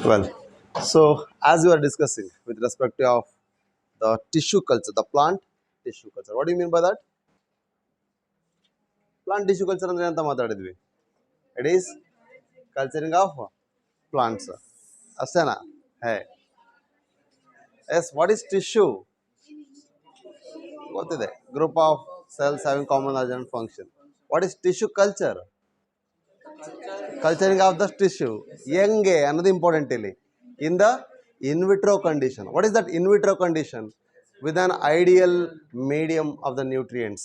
Well, so as we are discussing with respect to of the tissue culture, the plant tissue culture. What do you mean by that? Plant tissue culture ಅಂದ್ರೆ ಅಂತ ಮಾತಾಡಿದ್ವಿ. It is culturing of plants. ಅಷ್ಟೇನಾ? Hey. Yes, what is tissue? ಗೊತ್ತಿದೆ. Group of cells having common origin and function. What is tissue culture? Culturing of the tissue. ಹೆಂಗೆ ಅನ್ನೋದು important ಇಲ್ಲಿ. In the in vitro condition. What is that in vitro condition? With an ideal medium of the nutrients,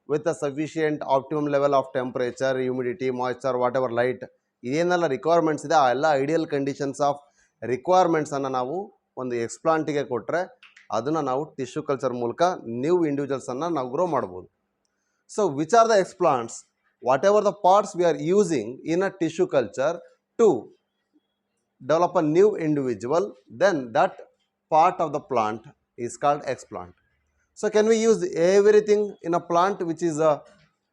with a sufficient optimum level of temperature, humidity, moisture, whatever light, ಏನೆಲ್ಲ requirements ಇದೆ ಆ ಎಲ್ಲ ideal conditions of ರಿಕ್ವೈರ್ಮೆಂಟ್ಸನ್ನು ನಾವು ಒಂದು ಎಕ್ಸ್ಪ್ಲಾಂಟಿಗೆ ಕೊಟ್ಟರೆ ಅದನ್ನು ನಾವು tissue culture ಮೂಲಕ ನ್ಯೂ ಇಂಡಿವಿಜುವಲ್ಸನ್ನು ನಾವು ಗ್ರೋ ಮಾಡ್ಬೋದು. So which are the explants, whatever the parts we are using in a tissue culture to develop a new individual, then that part of the plant is called explant. So can we use everything in a plant which is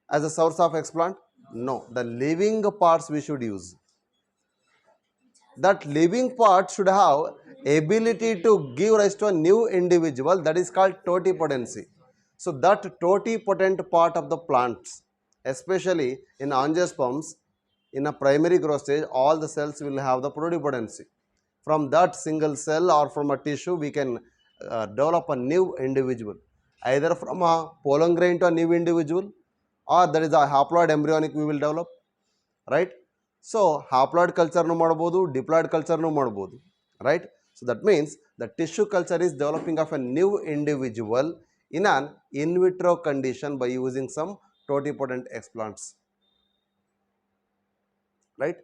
as a source of explant? No, the living parts we should use. That living part should have ability to give rise to a new individual, that is called totipotency. So that totipotent part of the plants, especially in angiosperms, in a primary growth stage, all the cells will have the totipotency. From that single cell or from a tissue, we can develop a new individual, either from a pollen grain to a new individual, or that is a haploid embryonic we will develop, right? So haploid culture nu madabodu, diploid culture nu madabodu, right? So that means the tissue culture is developing of a new individual in an in vitro condition by using some totipotent explants. Right.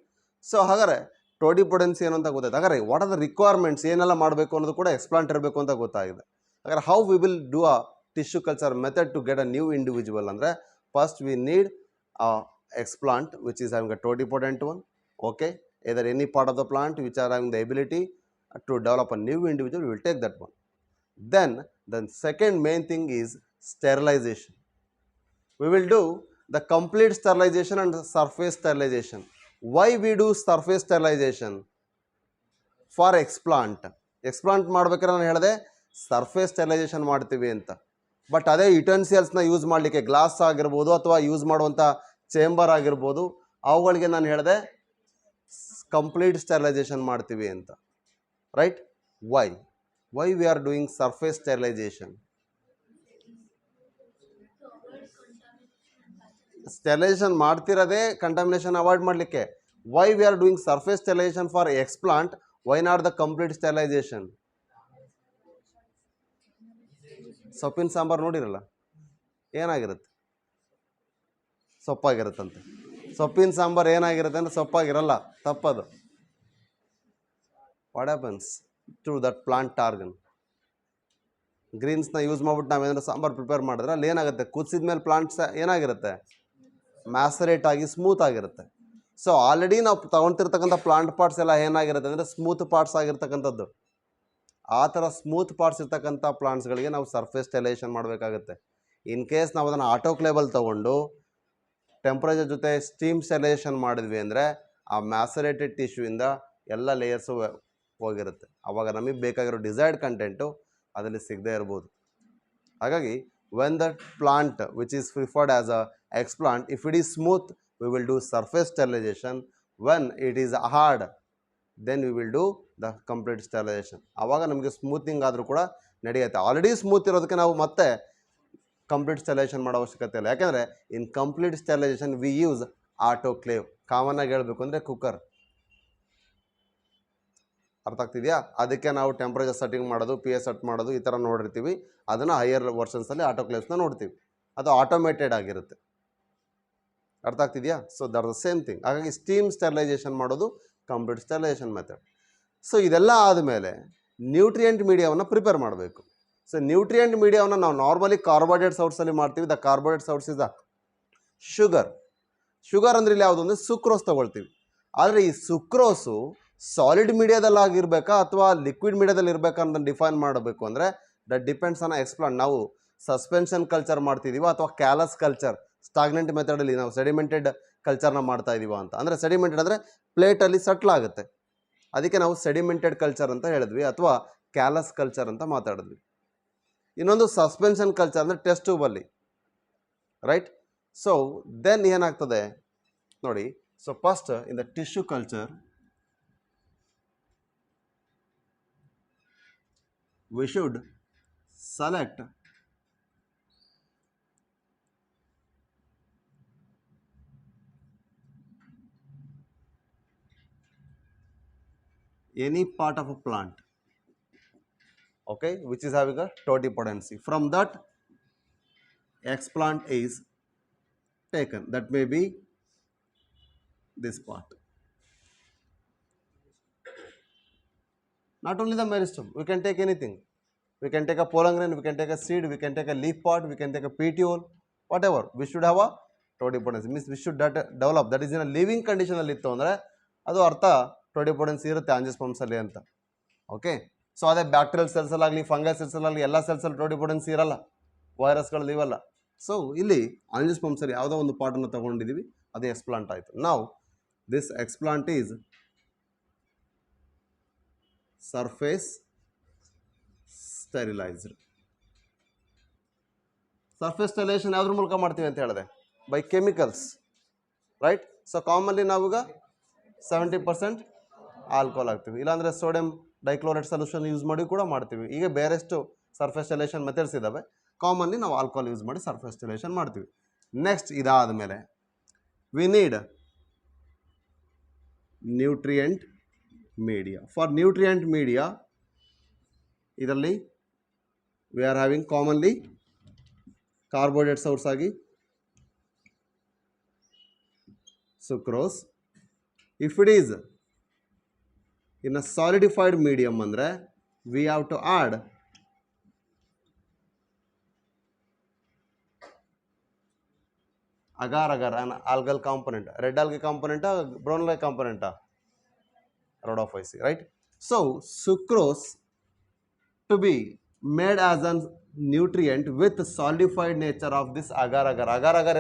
So ಹಾಗಾದ್ರೆ ಟೋಟಿಪೊಟೆನ್ಸಿ ಏನು ಅಂತ ಗೊತ್ತಾಯ್ತು. ಹಾಗಾದ್ರೆ what are the requirements, ಏನೆಲ್ಲ ಮಾಡಬೇಕು ಅನ್ನೋದು ಕೂಡ ಎಕ್ಸ್ಪ್ಲಾಂಟ್ ಇರಬೇಕು ಅಂತ ಗೊತ್ತಾಗಿದೆ. ಹಾಗಾದ್ರೆ how we will do a tissue culture method to get a new individual ಅಂದರೆ first we need a explant which is having a totipotent one. Okay, either any part of the plant which are having the ability to develop a new individual, we will take that one. Then the second main thing is sterilization. We will do the complete sterilization and surface sterilization. Why we do surface sterilization? For explant. ಎಕ್ಸ್ಪ್ಲಾಂಟ್ ಮಾಡ್ಬೇಕಾದ್ರೆ ನಾನು ಹೇಳಿದೆ surface sterilization ಮಾಡ್ತೀವಿ ಅಂತ. But ಅದೇ ಯುಟೆನ್ಸಿಲ್ಸ್ನ use ಮಾಡಲಿಕ್ಕೆ glass ಆಗಿರ್ಬೋದು ಅಥವಾ use ಮಾಡುವಂಥ ಚೇಂಬರ್ ಆಗಿರ್ಬೋದು, ಅವುಗಳಿಗೆ ನಾನು ಹೇಳಿದೆ ಕಂಪ್ಲೀಟ್ ಸ್ಟೆರಿಲೈಸೇಷನ್ ಮಾಡ್ತೀವಿ ಅಂತ. Right? Why we are doing surface sterilization? Sterilization ಮಾಡ್ತಿರೋದೇ ಕಂಟಾಮಿನೇಷನ್ ಅವಾಯ್ಡ್ ಮಾಡಲಿಕ್ಕೆ. Why we are doing surface sterilization for explant, why not the complete sterilization? ಸೊಪ್ಪಿನ ಸಾಂಬಾರು ನೋಡಿರಲ್ಲ, ಏನಾಗಿರುತ್ತೆ? ಸೊಪ್ಪಾಗಿರುತ್ತಂತೆ. ಸೊಪ್ಪಿನ ಸಾಂಬಾರು ಏನಾಗಿರುತ್ತೆ ಅಂದರೆ ಸೊಪ್ಪಾಗಿರಲ್ಲ, ತಪ್ಪದು. What happens to that plant organ? ಗ್ರೀನ್ಸ್ನ ಯೂಸ್ ಮಾಡ್ಬಿಟ್ಟು ನಾವೇನಾದ್ರು ಸಾಂಬಾರು ಪ್ರಿಪೇರ್ ಮಾಡಿದ್ರೆ ಅಲ್ಲಿ ಏನಾಗುತ್ತೆ, ಕುದಿಸಿದ ಮೇಲೆ ಪ್ಲಾಂಟ್ಸ್ ಏನಾಗಿರುತ್ತೆ, ಮ್ಯಾಸರೇಟ್ ಆಗಿ ಸ್ಮೂತ್ ಆಗಿರುತ್ತೆ. ಸೊ ಆಲ್ರೆಡಿ ನಾವು ತೊಗೊಳ್ತಿರ್ತಕ್ಕಂಥ ಪ್ಲಾಂಟ್ ಪಾರ್ಟ್ಸ್ ಎಲ್ಲ ಏನಾಗಿರುತ್ತೆ ಅಂದರೆ ಸ್ಮೂತ್ ಪಾರ್ಟ್ಸ್ ಆಗಿರ್ತಕ್ಕಂಥದ್ದು. ಆ ಥರ ಸ್ಮೂತ್ ಪಾರ್ಟ್ಸ್ ಇರ್ತಕ್ಕಂಥ ಪ್ಲಾಂಟ್ಸ್ಗಳಿಗೆ ನಾವು ಸರ್ಫೇಸ್ ಸ್ಟೆರಿಲೈಸೇಷನ್ ಮಾಡಬೇಕಾಗುತ್ತೆ. ಇನ್ ಕೇಸ್ ನಾವು ಅದನ್ನು ಆಟೋಕ್ಲೇವಲ್ಲಿ ತೊಗೊಂಡು ಟೆಂಪ್ರೇಚರ್ ಜೊತೆ ಸ್ಟೀಮ್ ಸ್ಟೆರಿಲೈಸೇಷನ್ ಮಾಡಿದ್ವಿ ಅಂದರೆ ಆ ಮ್ಯಾಸರೇಟೆಡ್ ಟಿಶ್ಯೂಯಿಂದ ಎಲ್ಲ ಲೇಯರ್ಸು ಹೋಗಿರುತ್ತೆ. ಆವಾಗ ನಮಗೆ ಬೇಕಾಗಿರೋ ಡಿಸೈರ್ಡ್ ಕಂಟೆಂಟು ಅದರಲ್ಲಿ ಸಿಗದೇ ಇರ್ಬೋದು. ಹಾಗಾಗಿ when the plant which is preferred as a explant, if it is smooth we will do surface sterilization, when it is hard then we will do the complete sterilization. ಆವಾಗ ನಮಗೆ smoothing ಆದರೂ ಕೂಡ ನಡೆಯುತ್ತೆ. Already smooth ಇರೋದಕ್ಕೆ ನಾವು ಮತ್ತೆ complete sterilisation ಮಾಡೋ ಅವಶ್ಯಕತೆ ಇಲ್ಲ. ಯಾಕೆಂದರೆ in complete sterilization we use autoclave. Common ಆಗಿ ಹೇಳಬೇಕು ಅಂದರೆ ಕುಕ್ಕರ್. ಅರ್ಥ ಆಗ್ತಿದೆಯಾ? ಅದಕ್ಕೆ ನಾವು ಟೆಂಪ್ರೇಚರ್ ಸೆಟ್ಟಿಂಗ್ ಮಾಡೋದು, pH ಸೆಟ್ ಮಾಡೋದು ಈ ಥರ ನೋಡಿರ್ತೀವಿ. ಅದನ್ನು ಹೈಯರ್ ವರ್ಷನ್ಸಲ್ಲಿ ಆಟೋಕ್ಲೇವ್ಸ್ನ ನೋಡ್ತೀವಿ. ಅದು ಆಟೋಮೇಟೆಡ್ ಆಗಿರುತ್ತೆ. ಅರ್ಥ ಆಗ್ತಿದೆಯಾ? So that the same thing. ಹಾಗಾಗಿ ಸ್ಟೀಮ್ ಸ್ಟೆರಿಲೈಸೇಷನ್ ಮಾಡೋದು ಕಂಪ್ಲೀಟ್ ಸ್ಟೆರಿಲೈಸೇಷನ್ ಮೆಥಡ್. ಸೊ ಇದೆಲ್ಲ ಆದಮೇಲೆ ನ್ಯೂಟ್ರಿಯೆಂಟ್ ಮೀಡಿಯಾವನ್ನು ಪ್ರಿಪೇರ್ ಮಾಡಬೇಕು. ಸೊ ನ್ಯೂಟ್ರಿಯೆಂಟ್ ಮೀಡಿಯಾವನ್ನು ನಾವು ನಾರ್ಮಲಿ ಕಾರ್ಬೋಹೈಡ್ರೇಟ್ ಸೋರ್ಸಲ್ಲಿ ಮಾಡ್ತೀವಿ. The carbohydrate source is the sugar. Sugar ಅಂದರೆ ಇಲ್ಲಿ ಯಾವುದು ಅಂದರೆ ಸುಕ್ರೋಸ್ ತೊಗೊಳ್ತೀವಿ. ಆದರೆ ಈ ಸುಕ್ರೋಸು ಸಾಲಿಡ್ ಮೀಡಿಯಾದಲ್ಲಿ ಆಗಿರಬೇಕಾ ಅಥವಾ ಲಿಕ್ವಿಡ್ ಮೀಡಿಯಾದಲ್ಲಿ ಇರಬೇಕಾ ಅಂತ ಡಿಫೈನ್ ಮಾಡಬೇಕು ಅಂದರೆ ದಟ್ ಡಿಪೆಂಡ್ಸ್ ಆನ್ ಎಕ್ಸ್ಪ್ಲಾಂಟ್. ನಾವು ಸಸ್ಪೆನ್ಷನ್ ಕಲ್ಚರ್ ಮಾಡ್ತಿದ್ದೀವಿ ಅಥವಾ ಕ್ಯಾಲಸ್ ಕಲ್ಚರ್ ಸ್ಟಾಗ್ನೆಂಟ್ ಮೆಥಡಲ್ಲಿ ನಾವು ಸೆಡಿಮೆಂಟೆಡ್ ಕಲ್ಚರ್ನ ಮಾಡ್ತಾ ಇದೀವ ಅಂತ. ಅಂದರೆ ಸೆಡಿಮೆಂಟೆಡ್ ಅಂದರೆ ಪ್ಲೇಟಲ್ಲಿ ಸಟ್ಲ್ ಆಗುತ್ತೆ, ಅದಕ್ಕೆ ನಾವು ಸೆಡಿಮೆಂಟೆಡ್ ಕಲ್ಚರ್ ಅಂತ ಹೇಳಿದ್ವಿ, ಅಥವಾ ಕ್ಯಾಲಸ್ ಕಲ್ಚರ್ ಅಂತ ಮಾತಾಡಿದ್ವಿ. ಇನ್ನೊಂದು ಸಸ್ಪೆನ್ಷನ್ ಕಲ್ಚರ್ ಅಂದರೆ ಟೆಸ್ಟ್ ಟ್ಯೂಬಲ್ಲಿ, ರೈಟ್. ಸೊ ದೆನ್ ಏನಾಗ್ತದೆ ನೋಡಿ. So first in the tissue culture we should select any part of a plant, okay, which is having a totipotency. From that, explant is taken. That may be this part. Not only the meristem, we can take anything. We can take a pollen grain, we can take a seed, we can take a leaf pod, we can take a petiole, whatever. We should have a totipotency. Means we should develop. That is in a living condition ಅಲ್ಲಿ ಇತ್ತು ಅಂದರೆ ಅದು ಅರ್ಥ ಟೋಟಿಪೊಟೆನ್ಸಿ ಇರುತ್ತೆ ಆಂಜಿಯೋಸ್ಪರ್ಮ್ಸಲ್ಲಿ ಅಂತ. Okay. So ಅದೇ bacterial ಸೆಲ್ಸಲ್ಲಾಗಲಿ fungal ಸೆಲ್ಸಲ್ಲಾಗಲಿ ಎಲ್ಲ ಸೆಲ್ಸಲ್ಲಿ ಟೋಟಿಪೊಟೆನ್ಸಿ ಇರಲ್ಲ, ವೈರಸ್ಗಳು ಇವಲ್ಲ. ಸೊ ಇಲ್ಲಿ ಆಂಜಿಯೋಸ್ಪರ್ಮ್ಸಲ್ಲಿ ಯಾವುದೋ ಒಂದು ಪಾರ್ಟನ್ನು ತೊಗೊಂಡಿದ್ದೀವಿ, ಅದು ಎಕ್ಸ್ಪ್ಲಾಂಟ್ ಆಯಿತು. ನಾವು this ಎಕ್ಸ್ಪ್ಲಾಂಟ್ is surface sterilised. Surface sterilisation ಯಾವುದ್ರ ಮೂಲಕ ಮಾಡ್ತೀವಿ ಅಂತ ಹೇಳಿದೆ? By chemicals, right. So commonly ನಾವೀಗ 70% ಆಲ್ಕೋಹಾಲ್ ಹಾಕ್ತೀವಿ, ಇಲ್ಲಾಂದರೆ ಸೋಡಿಯಂ ಡೈಕ್ಲೋರೈಡ್ ಸೊಲ್ಯೂಷನ್ ಯೂಸ್ ಮಾಡಿ ಕೂಡ ಮಾಡ್ತೀವಿ. ಈಗ ಬೇರೆಷ್ಟು ಸರ್ಫೇಸ್ ಸ್ಟೆರಿಲೈಸೇಷನ್ ಮೆಥಡ್ಸ್ ಇದ್ದಾವೆ. ಕಾಮನ್ಲಿ ನಾವು ಆಲ್ಕೋಹಾಲ್ ಯೂಸ್ ಮಾಡಿ ಸರ್ಫೇಸ್ ಸ್ಟೆರಿಲೈಸೇಷನ್ ಮಾಡ್ತೀವಿ. ನೆಕ್ಸ್ಟ್ ಇದಾದ ಮೇಲೆ we need nutrient media. For nutrient media ಇದರಲ್ಲಿ we are having commonly carbohydrate source ಆಗಿ sucrose. If it is in a solidified medium ಅಂದರೆ we have to add agar an algal component. Red algae component, brown algae component, rhodophyceae, right. So sucrose to be made as a nutrient with solidified nature of this agar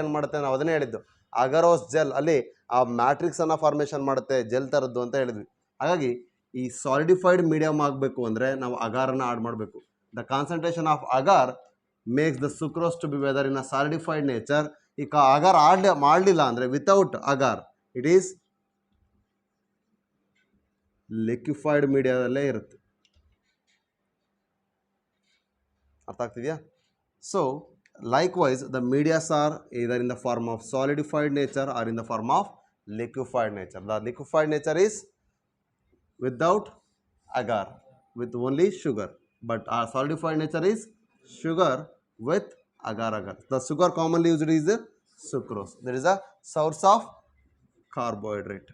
ಏನು ಮಾಡುತ್ತೆ, ನಾವು ಅದನ್ನೇ ಹೇಳಿದ್ದು agarose gel, ಅಲ್ಲಿ ಆ matrix ಅನ್ನ formation ಮಾಡುತ್ತೆ, gel ಥರದ್ದು ಅಂತ ಹೇಳಿದ್ವಿ. ಹಾಗಾಗಿ ಈ ಸಾಲಿಡಿಫೈಡ್ ಮೀಡಿಯಮ್ ಆಗಬೇಕು ಅಂದರೆ ನಾವು ಅಗಾರನ್ನು ಆಡ್ ಮಾಡಬೇಕು. The concentration of agar makes the sucrose to be whether in a solidified nature. ಈಗ ಅಗಾರ್ ಮಾಡಲಿಲ್ಲ ಅಂದರೆ without agar it is liquefied ಮೀಡಿಯಾದಲ್ಲೇ ಇರುತ್ತೆ. ಅರ್ಥ ಆಗ್ತಿದೆಯಾ? So likewise the medias are either in the form of solidified nature or in the form of liquefied nature. The liquefied nature is without agar, with only sugar, but our solidified nature is sugar with agar. The sugar commonly used is the sucrose. There is a source of carbohydrate.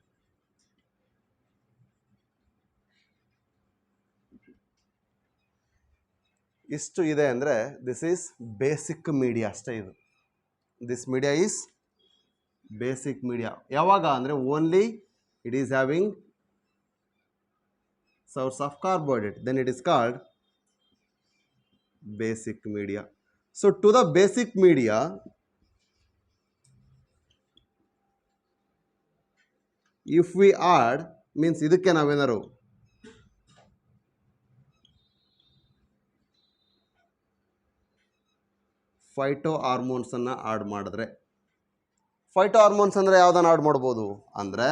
ಇಷ್ಟು ಇದೆ ಅಂದರೆ this is basic media ಅಷ್ಟೇ. ಇದು this media is basic media. ಯಾವಾಗ ಅಂದರೆ only it is having source of carbohydrate, then it is called basic media. So to the basic media, if we add, means idakke navenaru phyto hormones ಅನ್ನ add ಮಾಡಿದ್ರೆ, phyto hormones ಅಂದರೆ ಯಾವುದನ್ನು add ಮಾಡ್ಬೋದು ಅಂದರೆ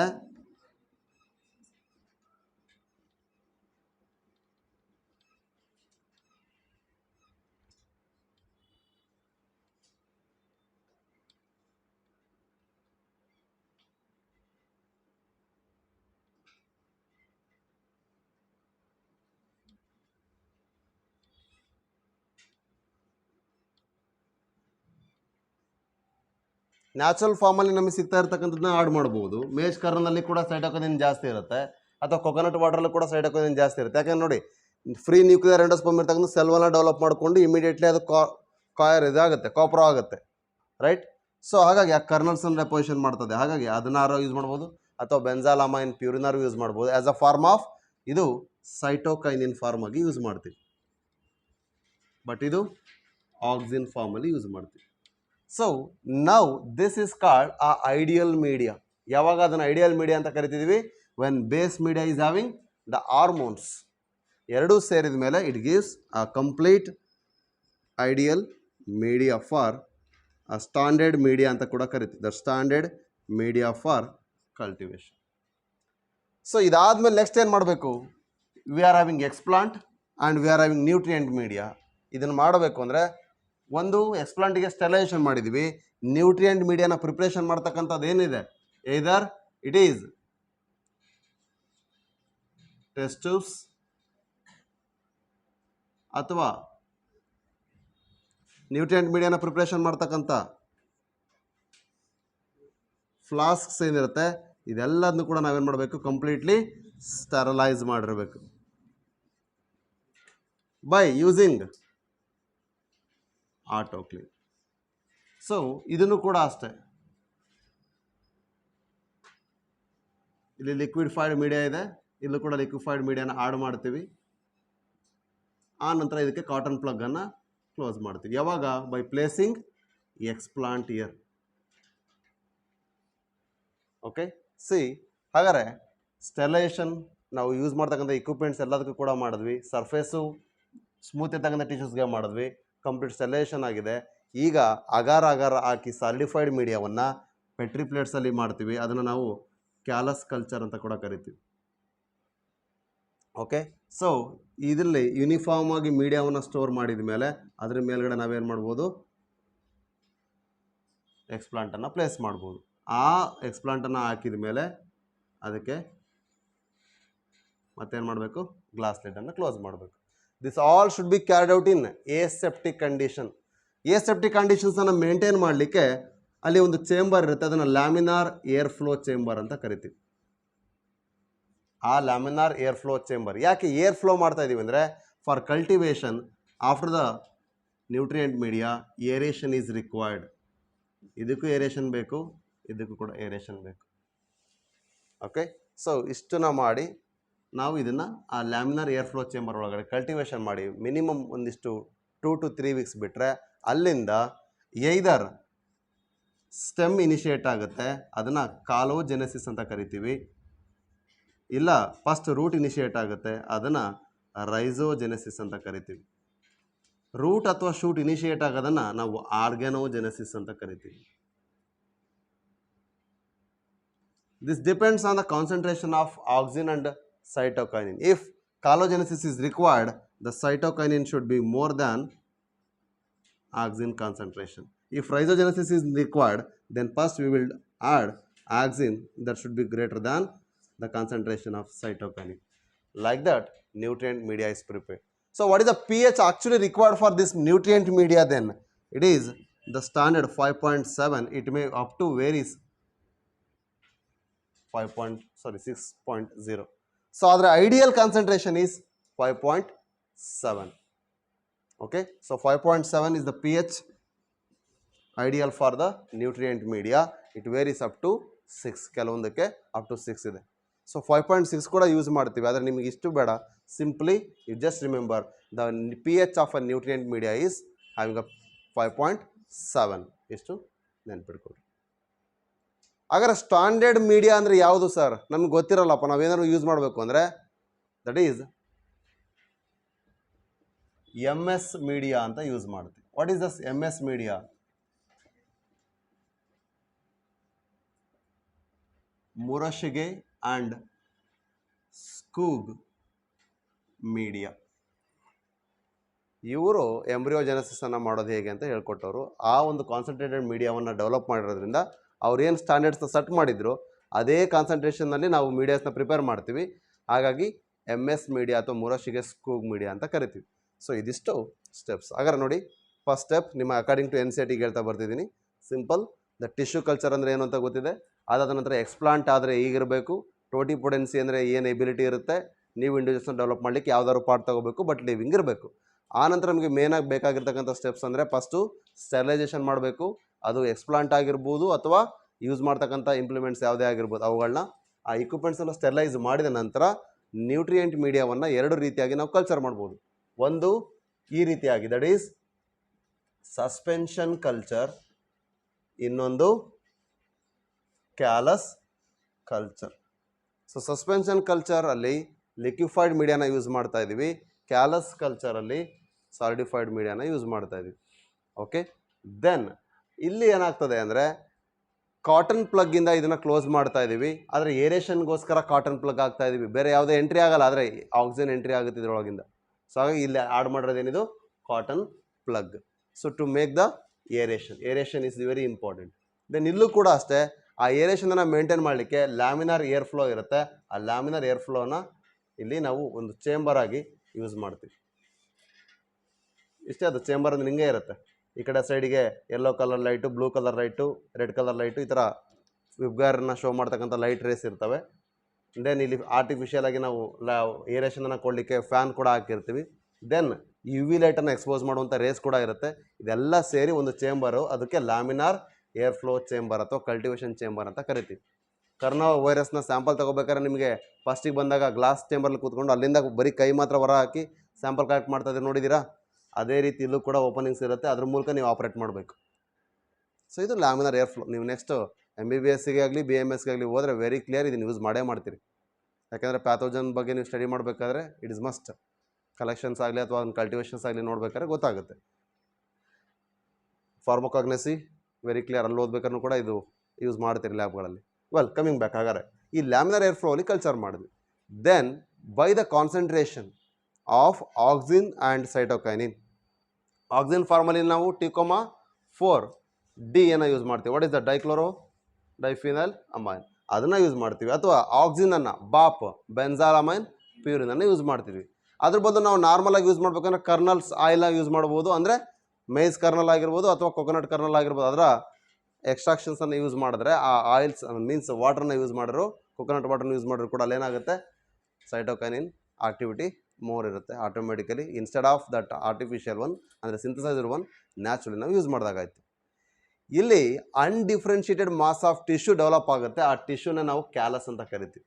natural ಫಾರ್ಮಲ್ಲಿ ನಮಗೆ ಸಿಗ್ತಾ ಇರ್ತಕ್ಕಂಥದ್ದನ್ನ add ಮಾಡ್ಬೋದು. ಮೇಜ್ ಕರ್ನಲ್ಲಿ ಕೂಡ ಸೈಟೋಕಿನಿನ್ ಜಾಸ್ತಿ ಇರುತ್ತೆ, ಅಥವಾ ಕೊಕೊನಟ್ ವಾಟರಲ್ಲೂ ಕೂಡ ಸೈಟೋಕಿನಿನ್ ಜಾಸ್ತಿ ಇರುತ್ತೆ. ಯಾಕಂದ್ರೆ ನೋಡಿ, ಫ್ರೀ ನ್ಯೂಕ್ಲಿಯರ್ ಎಂಡೋಸ್ಪರ್ಮ್ ಇರ್ತಕ್ಕಂಥ ಸೆಲ್ವನ್ನ ಡೆವಲಪ್ ಮಾಡಿಕೊಂಡು ಇಮಿಡಿಯೇಟ್ಲಿ ಅದು ಇದಾಗುತ್ತೆ, ಕಾಪರ್ ಆಗುತ್ತೆ, ರೈಟ್. ಸೊ ಹಾಗಾಗಿ ಆ ಕರ್ನಲ್ಸನ್ನು ಡೆಪೋಸಿಷನ್ ಮಾಡ್ತದೆ. ಹಾಗಾಗಿ ಅದನ್ನಾರು ಯೂಸ್ ಮಾಡ್ಬೋದು, ಅಥವಾ ಬೆಂಜಾಲಮೈನ್ ಪ್ಯೂರಿನಾರು ಯೂಸ್ ಮಾಡ್ಬೋದು. ಆ್ಯಸ್ ಅ ಫಾರ್ಮ್ ಆಫ್ ಇದು ಸೈಟೋಕೈನಿನ್ ಫಾರ್ಮ್ ಆಗಿ ಯೂಸ್ ಮಾಡ್ತೀವಿ, ಬಟ್ ಇದು ಆಕ್ಸಿನ್ ಫಾರ್ಮಲ್ಲಿ ಯೂಸ್ ಮಾಡ್ತೀವಿ. So now this is called a ideal media. ಯಾವಾಗ ಅದನ್ನು ಐಡಿಯಲ್ ಮೀಡಿಯಾ ಅಂತ ಕರಿತಿದ್ವಿ? When base media is having the hormones. ಎರಡೂ ಸೇರಿದ ಮೇಲೆ it gives a complete ideal media for a standard media ಅಂತ ಕೂಡ ಕರಿತೀವಿ. The standard media for cultivation. So ಇದಾದ್ಮೇಲೆ ನೆಕ್ಸ್ಟ್ ಏನು ಮಾಡಬೇಕು? V are having ಎಕ್ಸ್ಪ್ಲಾಂಟ್ and we are having nutrient media. ಇದನ್ನು ಮಾಡಬೇಕು ಅಂದರೆ ಒಂದು ಎಕ್ಸ್ಪ್ಲಾಂಟಿಗೆ ಸ್ಟೆರಿಲೈಸೇಷನ್ ಮಾಡಿದ್ವಿ, ನ್ಯೂಟ್ರಿಯೆಂಟ್ ಮೀಡಿಯಾನ ಪ್ರಿಪ್ರೇಷನ್ ಮಾಡ್ತಕ್ಕಂಥದ್ದು ಏನಿದೆ, either it is test tubes ಅಥವಾ ನ್ಯೂಟ್ರಿಯೆಂಟ್ ಮೀಡಿಯಾನ ಪ್ರಿಪ್ರೇಷನ್ ಮಾಡ್ತಕ್ಕಂಥ ಫ್ಲಾಸ್ಕ್ಸ್ ಏನಿರುತ್ತೆ, ಇದೆಲ್ಲದನ್ನು ಕೂಡ ನಾವೇನು ಮಾಡಬೇಕು? ಕಂಪ್ಲೀಟ್ಲಿ ಸ್ಟೆರಲೈಸ್ ಮಾಡಿರಬೇಕು ಬೈ ಯೂಸಿಂಗ್ ಆಟೋಕ್ಲೀವ್. ಸೊ ಇದನ್ನು ಕೂಡ ಅಷ್ಟೇ, ಇಲ್ಲಿ ಲಿಕ್ವಿಡ್ಫೈಡ್ ಮೀಡಿಯಾ ಇದೆ, ಇಲ್ಲೂ ಕೂಡ ಲಿಕ್ವಿಫೈಡ್ ಮೀಡಿಯಾನ ಆಡ್ ಮಾಡ್ತೀವಿ. ಆ ನಂತರ ಇದಕ್ಕೆ ಕಾಟನ್ ಪ್ಲಗ್ಗನ್ನು ಕ್ಲೋಸ್ ಮಾಡ್ತೀವಿ. ಯಾವಾಗ? By placing ಎಕ್ಸ್ಪ್ಲಾಂಟ್ year. Okay, C ಹಾಗಾದರೆ ಸ್ಟೆರಿಲೈಸೇಷನ್ ನಾವು ಯೂಸ್ ಮಾಡ್ತಕ್ಕಂಥ ಇಕ್ವಿಪ್ಮೆಂಟ್ಸ್ ಎಲ್ಲದಕ್ಕೂ ಕೂಡ ಮಾಡಿದ್ವಿ. ಸರ್ಫೇಸು ಸ್ಮೂತ್ ಇರ್ತಕ್ಕಂಥ ಟಿಶ್ಯೂಸ್ಗೆ ಮಾಡಿದ್ವಿ, ಕಂಪ್ಲೀಟ್ ಸ್ಟೆರಿಲೈಸೇಷನ್ ಆಗಿದೆ. ಈಗ ಅಗಾರ ಹಾಕಿ ಸಾಲಿಡಿಫೈಡ್ ಮೀಡಿಯಾವನ್ನು ಪೆಟ್ರಿ ಪ್ಲೇಟ್ಸಲ್ಲಿ ಮಾಡ್ತೀವಿ. ಅದನ್ನು ನಾವು ಕ್ಯಾಲಸ್ ಕಲ್ಚರ್ ಅಂತ ಕೂಡ ಕರಿತೀವಿ. ಓಕೆ, ಸೊ ಇದರಲ್ಲಿ ಯೂನಿಫಾರ್ಮ್ ಆಗಿ ಮೀಡಿಯಾವನ್ನು ಸ್ಟೋರ್ ಮಾಡಿದ ಮೇಲೆ ಅದ್ರ ಮೇಲ್ಗಡೆ ನಾವೇನು ಮಾಡ್ಬೋದು? ಎಕ್ಸ್ಪ್ಲಾಂಟನ್ನು ಪ್ಲೇಸ್ ಮಾಡ್ಬೋದು. ಆ ಎಕ್ಸ್ಪ್ಲಾಂಟನ್ನು ಹಾಕಿದ ಮೇಲೆ ಅದಕ್ಕೆ ಮತ್ತೇನು ಮಾಡಬೇಕು? ಗ್ಲಾಸ್ ಲಿಡ್ಡನ್ನು ಕ್ಲೋಸ್ ಮಾಡಬೇಕು. This all should be carried out in aseptic condition. Aseptic ಕಂಡೀಷನ್ಸನ್ನು ಮೇಂಟೈನ್ ಮಾಡಲಿಕ್ಕೆ ಅಲ್ಲಿ ಒಂದು ಚೇಂಬರ್ ಇರುತ್ತೆ, ಅದನ್ನು ಲ್ಯಾಮಿನಾರ್ ಏರ್ ಫ್ಲೋ ಚೇಂಬರ್ ಅಂತ ಕರಿತೀವಿ. ಆ ಲ್ಯಾಮಿನಾರ್ ಏರ್ ಫ್ಲೋ ಚೇಂಬರ್ ಯಾಕೆ ಏರ್ ಫ್ಲೋ ಮಾಡ್ತಾ ಇದ್ದೀವಿ ಅಂದರೆ, for cultivation after the nutrient media aeration is required. ಇದಕ್ಕೂ ಏರೇಷನ್ ಬೇಕು, ಇದಕ್ಕೂ ಕೂಡ ಏರೇಷನ್ ಬೇಕು. ಓಕೆ, ಸೊ ಇಷ್ಟನ್ನ ಮಾಡಿ ನಾವು ಇದನ್ನು ಆ ಲ್ಯಾಮಿನಾರ್ ಏರ್ ಫ್ಲೋ ಚೇಂಬರ್ ಒಳಗಡೆ ಕಲ್ಟಿವೇಷನ್ ಮಾಡಿ ಮಿನಿಮಮ್ ಒಂದಿಷ್ಟು 2 to 3 weeks ಬಿಟ್ಟರೆ ಅಲ್ಲಿಂದ ಎಯ್ದರ್ ಸ್ಟೆಮ್ ಇನಿಷಿಯೇಟ್ ಆಗುತ್ತೆ, ಅದನ್ನು ಕಾಲೋಜೆನೆಸಿಸ್ ಅಂತ ಕರಿತೀವಿ. ಇಲ್ಲ ಫಸ್ಟ್ ರೂಟ್ ಇನಿಷಿಯೇಟ್ ಆಗುತ್ತೆ, ಅದನ್ನು ರೈಸೋಜೆನೆಸಿಸ್ ಅಂತ ಕರಿತೀವಿ. ರೂಟ್ ಅಥವಾ ಶೂಟ್ ಇನಿಷಿಯೇಟ್ ಆಗೋದನ್ನು ನಾವು ಆರ್ಗ್ಯಾನೋಜೆನೆಸಿಸ್ ಅಂತ ಕರಿತೀವಿ. This depends on the concentration of auxin and cytokinin. If collagenesis is required, the cytokinin should be more than auxin concentration. If rhizogenesis is required, then first we will add auxin that should be greater than the concentration of cytokinin. Like that, nutrient media is prepared. So what is the pH actually required for this nutrient media then? It is the standard 5.7. It may up to varies 6.0. So our ideal concentration is 5.7. Okay, so 5.7 is the pH ideal for the nutrient media. It varies up to 6. ಕೆಲವೊಂದಕ್ಕೆ up to 6 ಇದೆ. So 5.6 ಕೂಡ use ಮಾಡ್ತೀವಿ, ಆದರೆ ನಿಮಗೆ ಇಷ್ಟು ಬೇಡ. Simply you just remember the pH of a nutrient media is having a 5.7. ಎಷ್ಟು ನೆನ್ಪಿಟ್ಕೊಳ್ರಿ. ಹಾಗಾದ್ರೆ standard media ಅಂದರೆ ಯಾವುದು ಸರ್? ನಮ್ಗೆ ಗೊತ್ತಿರಲ್ಲಪ್ಪ, ನಾವೇನಾದ್ರು ಯೂಸ್ ಮಾಡಬೇಕು ಅಂದರೆ ದಟ್ ಈಸ್ MS ಮೀಡಿಯಾ ಅಂತ ಯೂಸ್ ಮಾಡ್ತೀವಿ. What is thus MS media? Murashige and Skoog media. ಇವರು ಎಂಬ್ರಿಯೋಜೆನೆಸಿಸನ್ನು ಮಾಡೋದು ಹೇಗೆ ಅಂತ ಹೇಳ್ಕೊಟ್ಟವರು. ಆ ಒಂದು ಕಾನ್ಸಂಟ್ರೇಟೆಡ್ ಮೀಡಿಯಾವನ್ನು ಡೆವಲಪ್ ಮಾಡಿರೋದ್ರಿಂದ ಅವ್ರೇನು ಸ್ಟ್ಯಾಂಡರ್ಡ್ಸ್ನ ಸೆಟ್ ಮಾಡಿದ್ರು ಅದೇ ಕಾನ್ಸಂಟ್ರೇಷನ್ನಲ್ಲಿ ನಾವು ಮೀಡಿಯಾಸ್ನ ಪ್ರಿಪೇರ್ ಮಾಡ್ತೀವಿ. ಹಾಗಾಗಿ MS ಮೀಡಿಯಾ ಅಥವಾ ಮುರಶಿಗೆ ಸ್ಕೂಗ್ ಮೀಡಿಯಾ ಅಂತ ಕರಿತೀವಿ. ಸೊ ಇದಿಷ್ಟು ಸ್ಟೆಪ್ಸ್. ಹಾಗಾದ್ರೆ ನೋಡಿ, ಫಸ್ಟ್ ಸ್ಟೆಪ್ ನಿಮ್ಮ ಅಕಾರ್ಡಿಂಗ್ ಟು NCERT ಹೇಳ್ತಾ ಬರ್ತಿದ್ದೀನಿ. ಸಿಂಪಲ್, ದ ಟಿಶ್ಯೂ ಕಲ್ಚರ್ ಅಂದರೆ ಏನು ಅಂತ ಗೊತ್ತಿದೆ. ಅದಾದ ನಂತರ ಎಕ್ಸ್ಪ್ಲಾಂಟ್ ಆದರೆ ಈಗಿರಬೇಕು, ಟೋಟಿಪೊಟೆನ್ಸಿ ಅಂದರೆ ಏನು ಎಬಿಲಿಟಿ ಇರುತ್ತೆ, ನೀವು ಇಂಡಿವಿಜುವಲ್ಸ್ನ ಡೆವಲಪ್ ಮಾಡಲಿಕ್ಕೆ ಯಾವ್ದಾದ್ರು ಪಾರ್ಟ್ ತೊಗೋಬೇಕು, ಬಟ್ ಲಿವಿಂಗ್ ಇರಬೇಕು. ಆನಂತರ ನಮಗೆ ಮೇನಾಗಿ ಬೇಕಾಗಿರ್ತಕ್ಕಂಥ ಸ್ಟೆಪ್ಸ್ ಅಂದರೆ ಫಸ್ಟು ಸ್ಟೆರಿಲೈಸೇಷನ್ ಮಾಡಬೇಕು. ಅದು ಎಕ್ಸ್ಪ್ಲಾಂಟ್ ಆಗಿರ್ಬೋದು ಅಥವಾ ಯೂಸ್ ಮಾಡ್ತಕ್ಕಂಥ ಇಂಪ್ಲಿಮೆಂಟ್ಸ್ ಯಾವುದೇ ಆಗಿರ್ಬೋದು, ಅವುಗಳನ್ನ ಆ ಇಕ್ವಿಪ್ಮೆಂಟ್ಸನ್ನು ಸ್ಟೆರಿಲೈಸ್ ಮಾಡಿದ ನಂತರ ನ್ಯೂಟ್ರಿಯೆಂಟ್ ಮೀಡಿಯಾವನ್ನು 2 ರೀತಿಯಾಗಿ ನಾವು ಕಲ್ಚರ್ ಮಾಡ್ಬೋದು. ಒಂದು ಈ ರೀತಿಯಾಗಿ, ದಟ್ ಈಸ್ ಸಸ್ಪೆನ್ಷನ್ ಕಲ್ಚರ್, ಇನ್ನೊಂದು ಕ್ಯಾಲಸ್ ಕಲ್ಚರ್. ಸೊ ಸಸ್ಪೆನ್ಷನ್ ಕಲ್ಚರಲ್ಲಿ ಲಿಕ್ವಿಫೈಡ್ ಮೀಡಿಯಾನ ಯೂಸ್ ಮಾಡ್ತಾ ಇದ್ದೀವಿ, ಕ್ಯಾಲಸ್ ಕಲ್ಚರಲ್ಲಿ ಸಾಲಿಡಿಫೈಡ್ ಮೀಡಿಯಾನ ಯೂಸ್ ಮಾಡ್ತಾ ಇದ್ದೀವಿ. ಓಕೆ, ದೆನ್ ಇಲ್ಲಿ ಏನಾಗ್ತದೆ ಅಂದರೆ ಕಾಟನ್ ಪ್ಲಗ್ಗಿಂದ ಇದನ್ನು ಕ್ಲೋಸ್ ಮಾಡ್ತಾ ಇದ್ದೀವಿ, ಆದರೆ ಏರೇಷನ್ಗೋಸ್ಕರ ಕಾಟನ್ ಪ್ಲಗ್ ಆಗ್ತಾ ಇದ್ದೀವಿ, ಬೇರೆ ಯಾವುದೇ ಎಂಟ್ರಿ ಆಗಲ್ಲ, ಆದರೆ ಆಕ್ಸಿಜನ್ ಎಂಟ್ರಿ ಆಗುತ್ತೆ ಇದರೊಳಗಿಂದ. ಸೊ ಹಾಗಾಗಿ ಇಲ್ಲಿ ಆ್ಯಡ್ ಮಾಡಿರೋದೇನಿದು cotton plug. So to make the aeration is very important. Then ಇಲ್ಲೂ ಕೂಡ ಅಷ್ಟೇ, ಆ ಏರೇಷನನ್ನು ಮೇಂಟೈನ್ ಮಾಡಲಿಕ್ಕೆ ಲ್ಯಾಮಿನಾರ್ ಏರ್ ಫ್ಲೋ ಇರುತ್ತೆ. ಆ ಲ್ಯಾಮಿನಾರ್ ಏರ್ ಫ್ಲೋನ ಇಲ್ಲಿ ನಾವು ಒಂದು ಚೇಂಬರ್ ಆಗಿ ಯೂಸ್ ಮಾಡ್ತೀವಿ. ಇಷ್ಟೇ, ಅದು ಚೇಂಬರ್ ಅಂದ್ರೆ ಹಿಂಗೆ ಇರುತ್ತೆ. ಈ ಕಡೆ ಸೈಡಿಗೆ yellow colour light, blue colour light, red colour light, ಈ ಥರ ವಿಬ್ಗಾರನ್ನ ಶೋ ಮಾಡ್ತಕ್ಕಂಥ ಲೈಟ್ ರೇಸ್ ಇರ್ತವೆ. ದೆನ್ ಇಲ್ಲಿ ಆರ್ಟಿಫಿಷಿಯಲ್ ಆಗಿ ನಾವು ಏರೇಷನನ್ನು ಕೊಡಲಿಕ್ಕೆ ಫ್ಯಾನ್ ಕೂಡ ಹಾಕಿರ್ತೀವಿ. ದೆನ್ ಯು ವಿ ಲೈಟನ್ನು ಎಕ್ಸ್ಪೋಸ್ ಮಾಡುವಂಥ ರೇಸ್ ಕೂಡ ಇರುತ್ತೆ. ಇದೆಲ್ಲ ಸೇರಿ ಒಂದು ಚೇಂಬರು, ಅದಕ್ಕೆ ಲ್ಯಾಮಿನಾರ್ ಏರ್ ಫ್ಲೋ ಚೇಂಬರ್ ಅಥವಾ ಕಲ್ಟಿವೇಷನ್ ಚೇಂಬರ್ ಅಂತ ಕರಿತೀವಿ. ಕರೋನಾ ವೈರಸ್ನ ಸ್ಯಾಂಪಲ್ ತೊಗೋಬೇಕಾದ್ರೆ ನಿಮಗೆ ಫಸ್ಟಿಗೆ ಬಂದಾಗ ಗ್ಲಾಸ್ ಚೇಂಬರ್ಲಿ ಕೂತ್ಕೊಂಡು ಅಲ್ಲಿಂದ ಬರೀ ಕೈ ಮಾತ್ರ ಹೊರ ಹಾಕಿ ಸ್ಯಾಂಪಲ್ ಕಲೆಕ್ಟ್ ಮಾಡ್ತಾ ಇದ್ದೀವಿ ನೋಡಿದ್ದೀರಾ? ಅದೇ ರೀತಿ ಇಲ್ಲೂ ಕೂಡ ಓಪನಿಂಗ್ಸ್ ಇರುತ್ತೆ, ಅದ್ರ ಮೂಲಕ ನೀವು ಆಪ್ರೇಟ್ ಮಾಡಬೇಕು. ಸೊ ಇದು ಲ್ಯಾಮಿನಾರ್ ಏರ್ ಫ್ಲೋ. ನೀವು ನೆಕ್ಸ್ಟು MBBSಗೆ ಆಗಲಿ BMSಗೆ ಆಗಲಿ ಹೋದರೆ ವೆರಿ ಕ್ಲಿಯರ್ ಇದನ್ನು ಯೂಸ್ ಮಾಡೇ ಮಾಡ್ತೀರಿ. ಯಾಕೆಂದರೆ ಪ್ಯಾಥೋಜನ್ ಬಗ್ಗೆ ನೀವು ಸ್ಟಡಿ ಮಾಡಬೇಕಾದ್ರೆ ಇಟ್ ಇಸ್ ಮಸ್ಟ್. ಕಲೆಕ್ಷನ್ಸ್ ಆಗಲಿ ಅಥವಾ ಒಂದು ಕಲ್ಟಿವೇಷನ್ಸ್ ಆಗಲಿ ನೋಡ್ಬೇಕಾದ್ರೆ ಗೊತ್ತಾಗುತ್ತೆ. ಫಾರ್ಮೋಕಾಗ್ನೆಸಿ ವೆರಿ ಕ್ಲಿಯರ್, ಅಲ್ಲಿ ಓದ್ಬೇಕಾದ್ರೂ ಕೂಡ ಇದು ಯೂಸ್ ಮಾಡ್ತೀರಿ ಲ್ಯಾಬ್ಗಳಲ್ಲಿ. ವೆಲ್, ಕಮಿಂಗ್ ಬ್ಯಾಕ್, ಹಾಗಾದರೆ ಈ ಲ್ಯಾಮಿನಾರ್ ಏರ್ ಫ್ಲೋಲಿ ಕಲ್ಚರ್ ಮಾಡಿದ್ವಿ. Then by the concentration of auxin and cytokinin, auxin ಫಾರ್ಮಲ್ಲಿ ನಾವು T,4D ಏನೋ ಯೂಸ್ ಮಾಡ್ತೀವಿ. What is the dichloro diphenyl amine, ಅದನ್ನು ಯೂಸ್ ಮಾಡ್ತೀವಿ. ಅಥವಾ ಆಕ್ಸಿನನ್ನು ಬಾಪ್ ಬೆನ್ಸಾಲಮೈನ್ ಪ್ಯೂರಿನನ್ನು ಯೂಸ್ ಮಾಡ್ತೀವಿ. ಅದ್ರ ಬದಲು ನಾವು ನಾರ್ಮಲಾಗಿ ಯೂಸ್ ಮಾಡ್ಬೇಕಂದ್ರೆ ಕರ್ನಲ್ಸ್ ಆಯಿಲಾಗಿ ಯೂಸ್ ಮಾಡ್ಬೋದು, ಅಂದರೆ ಮೇಸ್ ಕರ್ನಲ್ ಆಗಿರ್ಬೋದು ಅಥವಾ ಕೊಕೊನಟ್ ಕರ್ನಲ್ ಆಗಿರ್ಬೋದು. ಅದರ ಎಕ್ಸ್ಟ್ರಾಕ್ಷನ್ಸನ್ನು ಯೂಸ್ ಮಾಡಿದ್ರೆ ಆ ಆಯಿಲ್ಸ್ ಮೀನ್ಸ್ ವಾಟರ್ನ ಯೂಸ್ ಮಾಡಿದ್ರು, ಕೊಕೊನಟ್ ವಾಟರ್ನ ಯೂಸ್ ಮಾಡಿದ್ರು ಕೂಡ ಅಲ್ಲೇನಾಗುತ್ತೆ, ಸೈಟೋಕೈನಿನ್ ಆಕ್ಟಿವಿಟಿ ಮೋರ್ ಇರುತ್ತೆ automatically. Instead of that artificial one, ಅಂದರೆ ಸಿಂಥಸೈಸ್ಡ್ ಒನ್, ನ್ಯಾಚುರಲಿ ನಾವು ಯೂಸ್ ಮಾಡಿದಾಗಾಯ್ತು. ಇಲ್ಲಿ undifferentiated mass of tissue develop ಆಗುತ್ತೆ. ಆ ಟಿಶ್ಯೂನ ನಾವು ಕ್ಯಾಲಸ್ ಅಂತ ಕರಿತೀವಿ.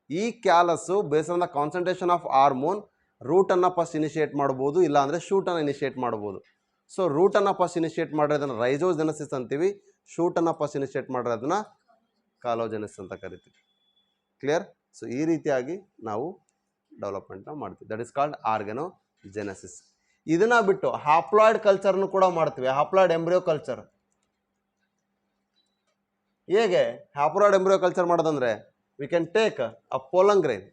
ಈ callus based on the concentration of hormone ರೂಟನ್ನು ಫಸ್ಟ್ ಇನಿಷಿಯೇಟ್ ಮಾಡ್ಬೋದು, ಇಲ್ಲಾಂದರೆ ಶೂಟನ್ನು ಇನಿಷಿಯೇಟ್ ಮಾಡ್ಬೋದು. ಸೊ ರೂಟನ್ನು ಫಸ್ಟ್ ಇನಿಷಿಯೇಟ್ ಮಾಡೋದನ್ನು ರೈಜೋಜೆನೆಸಿಸ್ ಅಂತೀವಿ, ಶೂಟನ್ನು ಫಸ್ಟ್ ಇನಿಷಿಯೇಟ್ ಮಾಡೋದನ್ನು ಕಾಲೋಜೆನೆಸಿಸ್ ಅಂತ ಕರಿತೀವಿ. ಕ್ಲಿಯರ್? ಸೊ ಈ ರೀತಿಯಾಗಿ ನಾವು ಡೆವಲಪ್ಮೆಂಟ್ನ ಮಾಡ್ತೀವಿ. That is called organogenesis. ಇದನ್ನು ಬಿಟ್ಟು ಹ್ಯಾಪ್ಲಾಯ್ಡ್ ಕಲ್ಚರ್ನು ಕೂಡ ಮಾಡ್ತೀವಿ, ಹ್ಯಾಪ್ಲಾಯ್ಡ್ ಎಂಬ್ರಿಯೋ ಕಲ್ಚರ್. ಹೇಗೆ ಹ್ಯಾಪ್ಲಾಯ್ಡ್ ಎಂಬ್ರಿಯೋ ಕಲ್ಚರ್ ಮಾಡೋದಂದರೆ, we can take a pollen grain,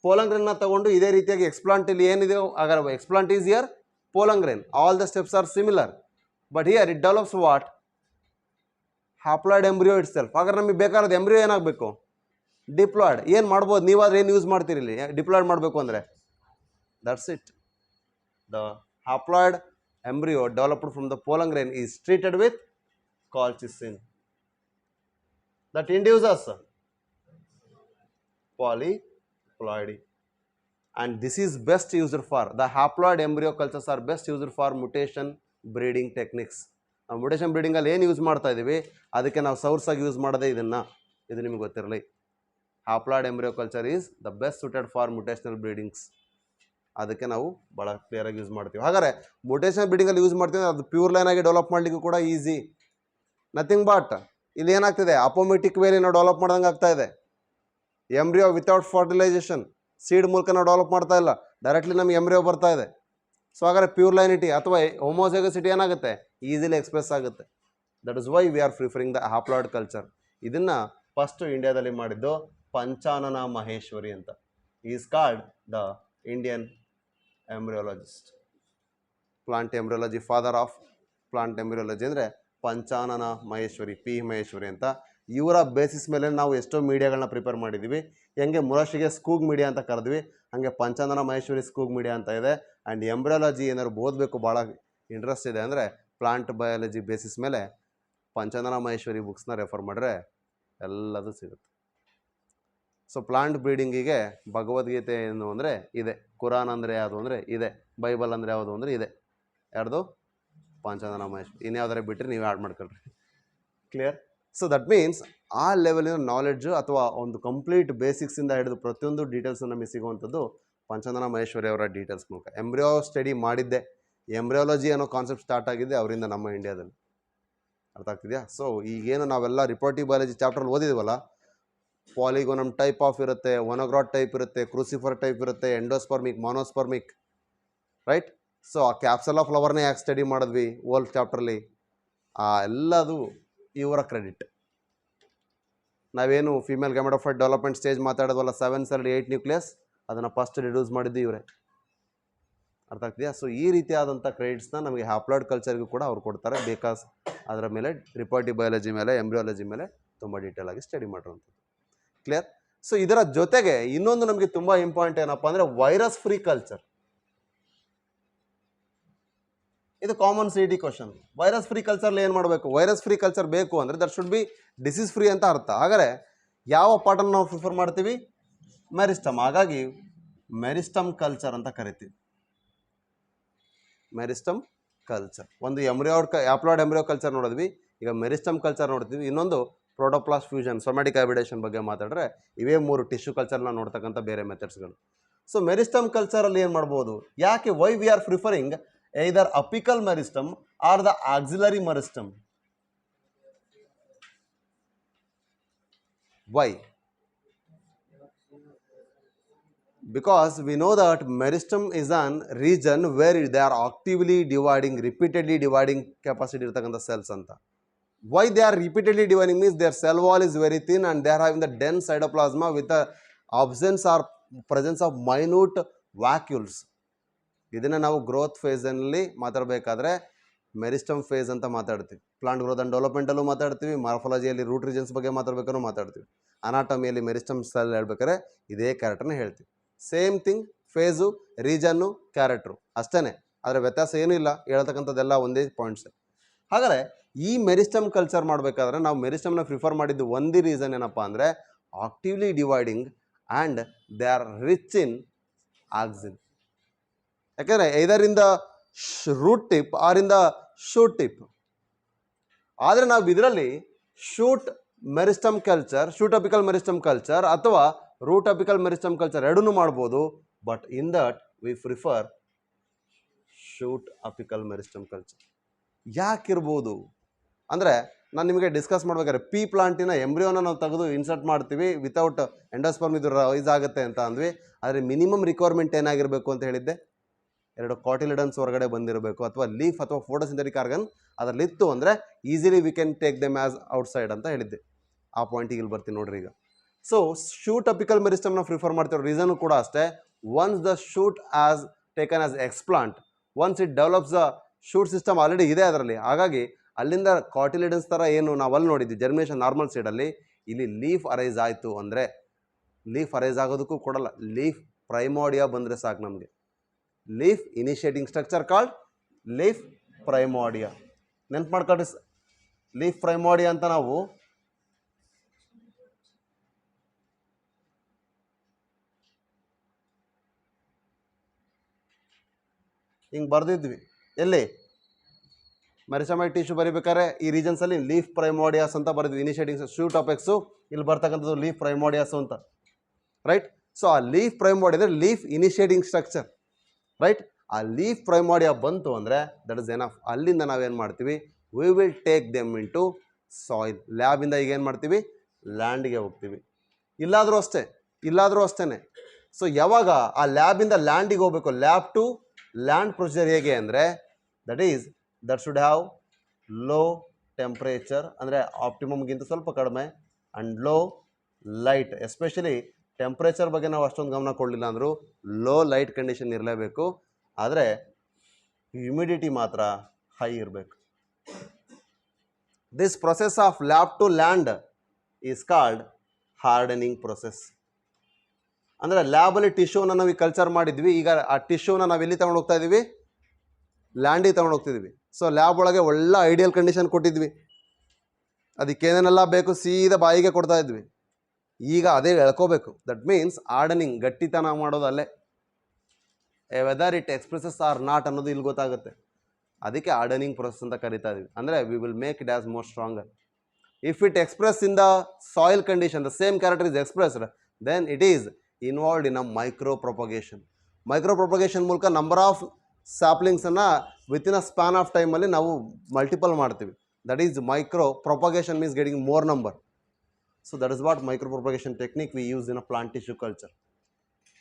ಪೋಲಂಗ್ರೇನ್ನ ತಗೊಂಡು ಇದೇ ರೀತಿಯಾಗಿ ಎಕ್ಸ್ಪ್ಲಾಂಟ್ ಇಲ್ಲಿ ಏನಿದೆ ಆಗ explant is here pollen grain, all the steps are similar, but here it develops what haploid embryo itself. ಹಾಗಾದ್ರೆ ನಮಗೆ ಬೇಕಾದ ಎಂಬ್ರಿಯೋ ಏನಾಗಬೇಕು, ಡಿಪ್ಲಾಯ್ಡ್. ಏನು ಮಾಡ್ಬೋದು, ನೀವಾದ್ರೆ ಏನು ಯೂಸ್ ಮಾಡ್ತೀರಿ ಇಲ್ಲಿ ಡಿಪ್ಲಾಯ್ಡ್ ಮಾಡಬೇಕು ಅಂದರೆ? That's it. The haploid embryo developed from the pollen grain is treated with colchicine that induces polyploidy, and this is best used for the haploid embryo cultures are best used for mutation breeding techniques. ನಾವು mutation ಬ್ರೀಡಿಂಗಲ್ಲಿ ಏನು use ಮಾಡ್ತಾ ಇದ್ದೀವಿ ಅದಕ್ಕೆ ನಾವು source ಆಗಿ use ಮಾಡೋದೇ ಇದನ್ನು. ಇದು ನಿಮಗೆ ಗೊತ್ತಿರಲಿ. Haploid embryo culture is the best suited for mutational breedings. ಅದಕ್ಕೆ ನಾವು ಭಾಳ ಕ್ಲಿಯರಾಗಿ ಯೂಸ್ ಮಾಡ್ತೀವಿ. ಹಾಗಾದರೆ ಮುಟೇಷನ್ ಬ್ರೀಡಿಂಗಲ್ಲಿ ಯೂಸ್ ಮಾಡ್ತೀವಿ, ಅದು ಪ್ಯೂರ್ ಲೈನ್ ಆಗಿ ಡೆವಲಪ್ ಮಾಡಲಿಕ್ಕೂ ಕೂಡ ಈಸಿ. ನಥಿಂಗ್ ಬಟ್ ಇಲ್ಲಿ ಏನಾಗ್ತಿದೆ, ಅಪೋಮೆಟಿಕ್ ವೇಲಿ ನಾವು ಡೆವಲಪ್ ಮಾಡ್ದಂಗೆ ಆಗ್ತಾ ಇದೆ. ಎಂಬ್ರಿಯೋ ವಿತೌಟ್ ಫರ್ಟಿಲೈಸೇಷನ್ ಸೀಡ್ ಮೂಲಕ ನಾವು ಡೆವಲಪ್ ಮಾಡ್ತಾ ಇಲ್ಲ, ಡೈರೆಕ್ಟ್ಲಿ ನಮಗೆ ಎಂಬ್ರಿಯೋ ಬರ್ತಾ ಇದೆ. ಸೊ ಹಾಗಾದ್ರೆ ಪ್ಯೂರ್ ಲೈನಿಟಿ ಅಥವಾ ಹೋಮೋಸೆಗಸಿಟಿ ಏನಾಗುತ್ತೆ, ಈಸಿಲಿ ಎಕ್ಸ್ಪ್ರೆಸ್ ಆಗುತ್ತೆ. That is why we are preferring the haploid culture. ಇದನ್ನು ಫಸ್ಟು ಇಂಡಿಯಾದಲ್ಲಿ ಮಾಡಿದ್ದು ಪಂಚಾನನ ಮಹೇಶ್ವರಿ ಅಂತ. Is called the Indian embryologist. Plant embryology, father of plant embryology ಅಂದರೆ ಪಂಚಾನನ ಮಹೇಶ್ವರಿ, P ಮಹೇಶ್ವರಿ ಅಂತ. ಇವರ ಬೇಸಿಸ್ ಮೇಲೆ ನಾವು ಎಷ್ಟೋ ಮೀಡಿಯಾಗಳನ್ನ ಪ್ರಿಪೇರ್ ಮಾಡಿದ್ದೀವಿ. ಹೆಂಗೆ ಮುರಾಶಿಗೆ ಸ್ಕೂಗ್ ಮೀಡಿಯಾ ಅಂತ ಕರೆದ್ವಿ, ಹಾಗೆ ಪಂಚಾನನ ಮಹೇಶ್ವರಿ ಸ್ಕೂಗ್ ಮೀಡಿಯಾ ಅಂತ ಇದೆ. ಆ್ಯಂಡ್ ಎಂಬ್ರಿಯಾಲಜಿ ಏನಾದ್ರು ಓದಬೇಕು, ಭಾಳ ಇಂಟ್ರೆಸ್ಟ್ ಇದೆ ಅಂದರೆ ಪ್ಲಾಂಟ್ ಬಯಾಲಜಿ ಬೇಸಿಸ್ ಮೇಲೆ ಪಂಚಾನನ ಮಹೇಶ್ವರಿ ಬುಕ್ಸ್ನ ರೆಫರ್ ಮಾಡಿದ್ರೆ ಎಲ್ಲದೂ ಸಿಗುತ್ತೆ. ಸೊ ಪ್ಲಾಂಟ್ ಬ್ರೀಡಿಂಗಿಗೆ ಭಗವದ್ಗೀತೆ ಏನು ಅಂದರೆ ಇದೆ, ಕುರಾನ್ ಅಂದರೆ ಯಾವುದು ಅಂದರೆ ಇದೆ, ಬೈಬಲ್ ಅಂದರೆ ಯಾವುದು ಅಂದರೆ ಇದೆ. ಯಾರ್ದು? ಪಂಚಾನನ ಮಹೇಶ್ವರಿ. ಇನ್ಯಾವುದಾರೆ ಬಿಟ್ಟರೆ ನೀವು ಆ್ಯಡ್ ಮಾಡ್ಕೊಳ್ರಿ. ಕ್ಲಿಯರ್? ಸೊ ದಟ್ ಮೀನ್ಸ್ ಆ ಲೆವೆಲಿನ ನಾಲೆಡ್ಜು ಅಥವಾ ಒಂದು ಕಂಪ್ಲೀಟ್ ಬೇಸಿಕ್ಸಿಂದ ಹಿಡಿದು ಪ್ರತಿಯೊಂದು ಡೀಟೇಲ್ಸ್ ನಮಗೆ ಸಿಗುವಂಥದ್ದು ಪಂಚಾನನ ಮಹೇಶ್ವರಿ ಅವರ ಡೀಟೇಲ್ಸ್ ಮೂಲಕ. ಎಂಬ್ರಿಯೋ ಸ್ಟಡಿ ಮಾಡಿದ್ದೆ, ಎಂಬ್ರಿಯಾಲಜಿ ಅನ್ನೋ ಕಾನ್ಸೆಪ್ಟ್ ಸ್ಟಾರ್ಟ್ ಆಗಿದೆ ಅವರಿಂದ ನಮ್ಮ ಇಂಡಿಯಾದಲ್ಲಿ. ಅರ್ಥ ಆಗ್ತಿದೆಯಾ? ಸೊ ಈಗೇನು ನಾವೆಲ್ಲ ರಿಪೋರ್ಟಿವ್ ಬಯಾಲಜಿ ಚಾಪ್ಟ್ರಲ್ಲಿ ಓದಿದ್ದೀವಲ್ಲ, ಪಾಲಿಗೋನಮ್ ಟೈಪ್ ಆಫ್ ಇರುತ್ತೆ, ಒನೋಗ್ರಾಟ್ ಟೈಪ್ ಇರುತ್ತೆ, ಕ್ರೂಸಿಫರ್ ಟೈಪ್ ಇರುತ್ತೆ, ಎಂಡೋಸ್ಪರ್ಮಿಕ್, ಮಾನೋಸ್ಪರ್ಮಿಕ್, ರೈಟ್? ಸೊ ಆ ಕ್ಯಾಪ್ಸಲ್ ಆಫ್ ಫ್ಲವರ್ನೇ ಯಾಕೆ ಸ್ಟಡಿ ಮಾಡಿದ್ವಿ ಓಲ್ಡ್ ಚಾಪ್ಟ್ರಲ್ಲಿ? ಎಲ್ಲದು ಇವರ ಕ್ರೆಡಿಟ್. ನಾವೇನು ಫೀಮೇಲ್ ಗ್ಯಾಮೆಟೋಫೈಟ್ ಡೆವಲಪ್ಮೆಂಟ್ ಸ್ಟೇಜ್ ಮಾತಾಡೋದಲ್ಲ, 7 ಸೆಲ್ 8 ನ್ಯೂಕ್ಲಿಯಸ್, ಅದನ್ನು ಫಸ್ಟ್ ರಿಡ್ಯೂಸ್ ಮಾಡಿದ್ದು ಇವರೇ. ಅರ್ಥ ಆಗ್ತಿದೆಯಾ? ಸೊ ಈ ರೀತಿಯಾದಂಥ ಕ್ರೆಡಿಟ್ಸ್ನ ನಮಗೆ ಹ್ಯಾಪ್ಲಾಯ್ಡ್ ಕಲ್ಚರ್ಗೂ ಕೂಡ ಅವ್ರು ಕೊಡ್ತಾರೆ, ಬಿಕಾಸ್ ಅದರ ಮೇಲೆ ರಿಪೋರ್ಟಿವ್ ಬಯಾಲಜಿ ಮೇಲೆ, ಎಂಬ್ರಿಯಾಲಜಿ ಮೇಲೆ ತುಂಬ ಡೀಟೇಲ್ ಆಗಿ ಸ್ಟಡಿ ಮಾಡಿರುವಂಥದ್ದು. ಕ್ಲಿಯರ್? ಸೊ ಇದರ ಜೊತೆಗೆ ಇನ್ನೊಂದು ನಮಗೆ ತುಂಬ ಇಂಪಾರ್ಟೆಂಟ್ ಏನಪ್ಪ ಅಂದರೆ ವೈರಸ್ ಫ್ರೀ ಕಲ್ಚರ್. ಇದು common CET question. Virus free ಕಲ್ಚರ್ಲಿ ಏನು ಮಾಡಬೇಕು? ವೈರಸ್ ಫ್ರೀ ಕಲ್ಚರ್ ಬೇಕು ಅಂದರೆ that should be disease free ಅಂತ ಅರ್ಥ. ಹಾಗಾದರೆ ಯಾವ ಪಾರ್ಟನ್ನು ನಾವು ಪ್ರಿಫರ್ ಮಾಡ್ತೀವಿ? ಮೆರಿಸ್ಟಮ್. ಹಾಗಾಗಿ ಮೆರಿಸ್ಟಮ್ ಕಲ್ಚರ್ ಅಂತ ಕರಿತೀವಿ. Meristem culture. ಒಂದು ಹ್ಯಾಪ್ಲಾಯ್ಡ್ ಎಂಬ್ರಿಯೋ ಕಲ್ಚರ್ ನೋಡಿದ್ವಿ, ಈಗ ಮೆರಿಸ್ಟಮ್ ಕಲ್ಚರ್ ನೋಡ್ತೀವಿ. ಇನ್ನೊಂದು ಪ್ರೋಟೋಪ್ಲಾಸ್ಟ್ ಫ್ಯೂಷನ್, ಸೊಮ್ಯಾಟಿಕ್ ಹೈಬ್ರಿಡೇಷನ್ ಬಗ್ಗೆ ಮಾತಾಡಿದ್ರೆ ಇವೇ 3 ಟಿಶ್ಯೂ ಕಲ್ಚರ್ನ ನೋಡ್ತಕ್ಕಂಥ ಬೇರೆ ಮೆಥಡ್ಸ್ಗಳು. ಸೊ ಮೆರಿಸ್ಟಮ್ ಕಲ್ಚರಲ್ಲಿ ಏನು ಮಾಡ್ಬೋದು? ಯಾಕೆ why we are preferring either apical meristem or the axillary meristem? Why? Because we know that meristem is an region where they are actively dividing, repeatedly dividing capacity irtakanta cells anta. Why they are repeatedly dividing means their cell wall is very thin and they are having the dense cytoplasma with the absence or presence of minute vacuoles. ಇದನ್ನು ನಾವು growth ಫೇಸಲ್ಲಿ ಮಾತಾಡಬೇಕಾದ್ರೆ meristem face ಅಂತ ಮಾತಾಡ್ತೀವಿ. Plant growth and ಡೆವಲಪ್ಮೆಂಟಲ್ಲೂ ಮಾತಾಡ್ತೀವಿ, ಮಾರ್ಫಾಲಜಿಯಲ್ಲಿ root regions ಬಗ್ಗೆ ಮಾತಾಡಬೇಕಾದ್ರೂ ಮಾತಾಡ್ತೀವಿ, ಅನಾಟಮಿಯಲ್ಲಿ meristem cell ಹೇಳ್ಬೇಕಾದ್ರೆ ಇದೇ ಕ್ಯಾರೆಕ್ಟರ್ನ ಹೇಳ್ತೀವಿ. Same thing, face, reason, character ಅಷ್ಟೇ, ಆದರೆ ವ್ಯತ್ಯಾಸ ಏನೂ ಇಲ್ಲ, ಹೇಳ್ತಕ್ಕಂಥದ್ದೆಲ್ಲ ಒಂದೇ ಪಾಯಿಂಟ್ಸೇ. ಹಾಗಾದರೆ ಈ ಮೆರಿಸ್ಟಮ್ ಕಲ್ಚರ್ ಮಾಡಬೇಕಾದ್ರೆ ನಾವು ಮೆರಿಸ್ಟಮ್ನ ಪ್ರಿಫರ್ ಮಾಡಿದ್ದು ಒಂದೇ ರೀಸನ್ ಏನಪ್ಪ ಅಂದರೆ actively dividing and they are rich in auxin. ಯಾಕೆಂದರೆ either in the root tip or in the shoot tip. ಆದರೆ ನಾವು ಇದರಲ್ಲಿ shoot meristem culture, shoot apical meristem culture ಅಥವಾ ರೂಟ್ ಅಪಿಕಲ್ ಮೆರಿಸ್ಟಮ್ ಕಲ್ಚರ್ ಎರಡನ್ನೂ ಮಾಡ್ಬೋದು. But in that we prefer shoot apical meristem culture. ಯಾಕಿರ್ಬೋದು ಅಂದರೆ ನಾನು ನಿಮಗೆ ಡಿಸ್ಕಸ್ ಮಾಡ್ಬೇಕಾದ್ರೆ ಪಿ ಪ್ಲಾಂಟಿನ ಎಂಬ್ರಿಯೋನ ನಾವು ತೆಗೆದು ಇನ್ಸರ್ಟ್ ಮಾಡ್ತೀವಿ ವಿತೌಟ್ ಎಂಡೋಸ್ಪರ್ಮ್, ಇದು ರೈಸ್ ಆಗುತ್ತೆ ಅಂತ ಅಂದ್ವಿ. ಆದರೆ ಮಿನಿಮಮ್ ರಿಕ್ವೈರ್ಮೆಂಟ್ ಏನಾಗಿರಬೇಕು ಅಂತ ಹೇಳಿದ್ದೆ? 2 ಕಾಟಿಲಿಡನ್ಸ್ ಹೊರಗಡೆ ಬಂದಿರಬೇಕು, ಅಥವಾ ಲೀಫ್ ಅಥವಾ ಫೋಟೋಸಿಂಥೆಟಿಕ್ ಆರ್ಗನ್ ಅದರಲ್ಲಿತ್ತು ಅಂದರೆ easily V can take them as outside ಅಂತ ಹೇಳಿದ್ದೆ. ಆ ಪಾಯಿಂಟಿಗೆ ಇಲ್ಲಿ ಬರ್ತೀನಿ ನೋಡ್ರಿ ಈಗ. ಸೊ ಶೂಟ್ ಅಪಿಕಲ್ ಮೆರಿಸ್ಟಮ್ನ ಪ್ರಿಫರ್ ಮಾಡ್ತಿರೋ ರೀಸನು ಕೂಡ ಅಷ್ಟೇ. Once the shoot as taken as ಎಕ್ಸ್ಪ್ಲಾಂಟ್, once it develops the shoot system already ಇದೆ ಅದರಲ್ಲಿ. ಹಾಗಾಗಿ ಅಲ್ಲಿಂದ ಕಾಟಿಲಿಡನ್ಸ್ ಥರ ಏನು ನಾವು ಅಲ್ಲಿ ನೋಡಿದ್ವಿ ಜರ್ಮಿನೇಷನ್ ನಾರ್ಮಲ್ ಸೈಡಲ್ಲಿ, ಇಲ್ಲಿ ಲೀಫ್ ಅರೈಸ್ ಆಯಿತು ಅಂದರೆ, ಲೀಫ್ ಅರೈಸ್ ಆಗೋದಕ್ಕೂ ಕೊಡಲ್ಲ, ಲೀಫ್ ಪ್ರೈಮೋಡಿಯಾ ಬಂದರೆ ಸಾಕು ನಮಗೆ. Leaf initiating structure called leaf primordia. ನೆನ್ಪು ಮಾಡ್ಕೊಳ್ರಿ, ಲೀಫ್ ಪ್ರೈಮೋಡಿಯಾ ಅಂತ ನಾವು ಹಿಂಗೆ ಬರೆದಿದ್ವಿ. ಎಲ್ಲಿ ಮೆರಿಸ್ಟಮ್ಯಾಟಿಕ್ ಟಿಶ್ಯೂ ಬರೀಬೇಕಾದ್ರೆ ಈ ರೀಜನ್ಸಲ್ಲಿ ಲೀಫ್ ಪ್ರೈಮೋಡಿಯಾಸ್ ಅಂತ ಬರೆದ್ವಿ. ಇನಿಷಿಯೇಟಿಂಗ್ ಶೂಟ್ ಅಪೆಕ್ಸು, ಇಲ್ಲಿ ಬರ್ತಕ್ಕಂಥದ್ದು ಲೀಫ್ ಪ್ರೈಮೋಡಿಯಾಸು ಅಂತ, ರೈಟ್? ಸೊ ಆ ಲೀಫ್ ಪ್ರೈಮೋಡಿಯಾ ಅಂದರೆ ಲೀಫ್ ಇನಿಷಿಯೇಟಿಂಗ್ ಸ್ಟ್ರಕ್ಚರ್, ರೈಟ್? ಆ ಲೀಫ್ ಪ್ರೈಮೋಡಿಯಾ ಬಂತು ಅಂದರೆ ದಟ್ ಇಸ್ ಎನಫ್. ಅಲ್ಲಿಂದ ನಾವೇನು ಮಾಡ್ತೀವಿ? We will take them into soil. ಲ್ಯಾಬಿಂದ ಈಗ ಏನು ಮಾಡ್ತೀವಿ? ಲ್ಯಾಂಡ್ಗೆ ಹೋಗ್ತೀವಿ. ಇಲ್ಲಾದರೂ ಅಷ್ಟೇ. ಸೊ ಯಾವಾಗ ಆ ಲ್ಯಾಬಿಂದ ಲ್ಯಾಂಡಿಗೆ ಹೋಗಬೇಕು, ಲ್ಯಾಬ್ ಟು ಲ್ಯಾಂಡ್ ಪ್ರೊಸೀಜರ್ ಹೇಗೆ ಅಂದರೆ that should have low temperature, ಅಂದರೆ ಆಪ್ಟಿಮಮ್ಗಿಂತ ಸ್ವಲ್ಪ ಕಡಿಮೆ, and low light. Especially temperature ಬಗ್ಗೆ ನಾವು ಅಷ್ಟೊಂದು ಗಮನ ಕೊಡಲಿಲ್ಲ ಅಂದರೂ ಲೋ ಲೈಟ್ ಕಂಡೀಷನ್ ಇರಲೇಬೇಕು. ಆದರೆ ಹ್ಯುಮಿಡಿಟಿ ಮಾತ್ರ ಹೈ ಇರಬೇಕು. This process of lab to land is called hardening process. ಅಂದರೆ ಲ್ಯಾಬಲ್ಲಿ ಟಿಶ್ಯೂನ ನಾವು ಕಲ್ಚರ್ ಮಾಡಿದ್ವಿ, ಈಗ ಆ ಟಿಶ್ಯೂನ ನಾವು ಎಲ್ಲಿ ತೊಗೊಂಡು ಹೋಗ್ತಾ ಇದ್ದೀವಿ? ಲ್ಯಾಂಡಿಗೆ ತೊಗೊಂಡು ಹೋಗ್ತಿದ್ವಿ. ಸೊ ಲ್ಯಾಬ್ ಒಳಗೆ ಒಳ್ಳೆ ಐಡಿಯಲ್ ಕಂಡೀಷನ್ ಕೊಟ್ಟಿದ್ವಿ, ಅದಕ್ಕೇನೇನೆಲ್ಲ ಬೇಕು ಸೀದಾ ಬಾಯಿಗೆ ಕೊಡ್ತಾ ಇದ್ವಿ. ಈಗ ಅದೇ ಎಳ್ಕೋಬೇಕು. ದಟ್ ಮೀನ್ಸ್ ಹಾರ್ಡನಿಂಗ್, ಗಟ್ಟಿತನ ಮಾಡೋದು ಅಲ್ಲೇ. Whether it expresses or not ಅನ್ನೋದು ಇಲ್ಲಿ ಗೊತ್ತಾಗುತ್ತೆ. ಅದಕ್ಕೆ ಹಾರ್ಡನಿಂಗ್ ಪ್ರೊಸೆಸ್ ಅಂತ ಕರಿತಾ ಇದ್ವಿ. ಅಂದರೆ we will make it as more stronger. If it express in the soil condition, the same character is expressed, then it is involved in a micropropagation. Micro propagation ಮೂಲಕ number of ಸ್ಯಾಪ್ಲಿಂಗ್ಸನ್ನು within a span of ಟೈಮಲ್ಲಿ ನಾವು multiple ಮಾಡ್ತೀವಿ. That is micro propagation means getting more number. So that is what micro propagation technique we use in a plant tissue culture,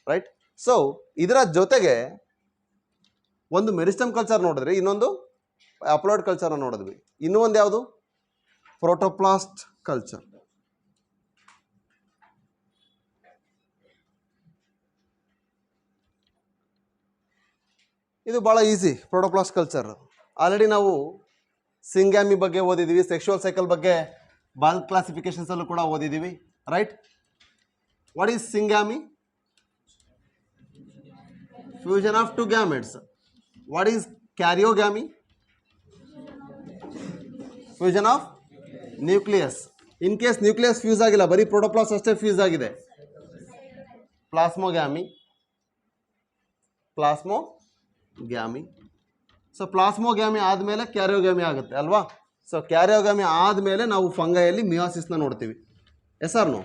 right? So ಇದರ ಜೊತೆಗೆ ಒಂದು meristem culture ನೋಡಿದ್ರಿ, ಇನ್ನೊಂದು upload culture ನೋಡಿದ್ವಿ, ಇನ್ನೂ ಒಂದು ಯಾವುದು ಪ್ರೋಟೋಪ್ಲಾಸ್ಟ್ ಕಲ್ಚರ್. ಇದು ಭಾಳ ಈಸಿ. ಪ್ರೋಟೋಪ್ಲಾಸ್ಟ್ ಕಲ್ಚರ್ ಆಲ್ರೆಡಿ ನಾವು ಸಿಂಗ್ಯಾಮಿ ಬಗ್ಗೆ ಓದಿದ್ದೀವಿ, ಸೆಕ್ಷುವಲ್ ಸೈಕಲ್ ಬಗ್ಗೆ ಬಾಲ್ ಕ್ಲಾಸಿಫಿಕೇಶನ್ಸ್ ಅಲ್ಲೂ ಕೂಡ ಓದಿದ್ದೀವಿ, right? What is syngamy? Fusion of two gametes. What is karyogamy? Fusion of nucleus. In case nucleus fuse ಆಗಿಲ್ಲ, ಬರೀ ಪ್ರೋಟೋಪ್ಲಾಸ್ಟ್ ಅಷ್ಟೇ ಫ್ಯೂಸ್ ಆಗಿದೆ, ಪ್ಲಾಸ್ಮೋಗ್ಯಾಮಿ. ಪ್ಲಾಸ್ಮೋಗ್ಯಾಮಿ. ಸೊ ಪ್ಲಾಸ್ಮೋಗ್ಯಾಮಿ ಆದಮೇಲೆ ಕ್ಯಾರಿಯೋಗ್ಯಾಮಿ ಆಗುತ್ತೆ ಅಲ್ವಾ? ಸೊ ಕ್ಯಾರಿಯೋಗ್ಯಾಮಿ ಆದಮೇಲೆ ನಾವು ಫಂಗೈಯಲ್ಲಿ ಮಿಯಾಸಿಸ್ನ ನೋಡ್ತೀವಿ. Yes or no?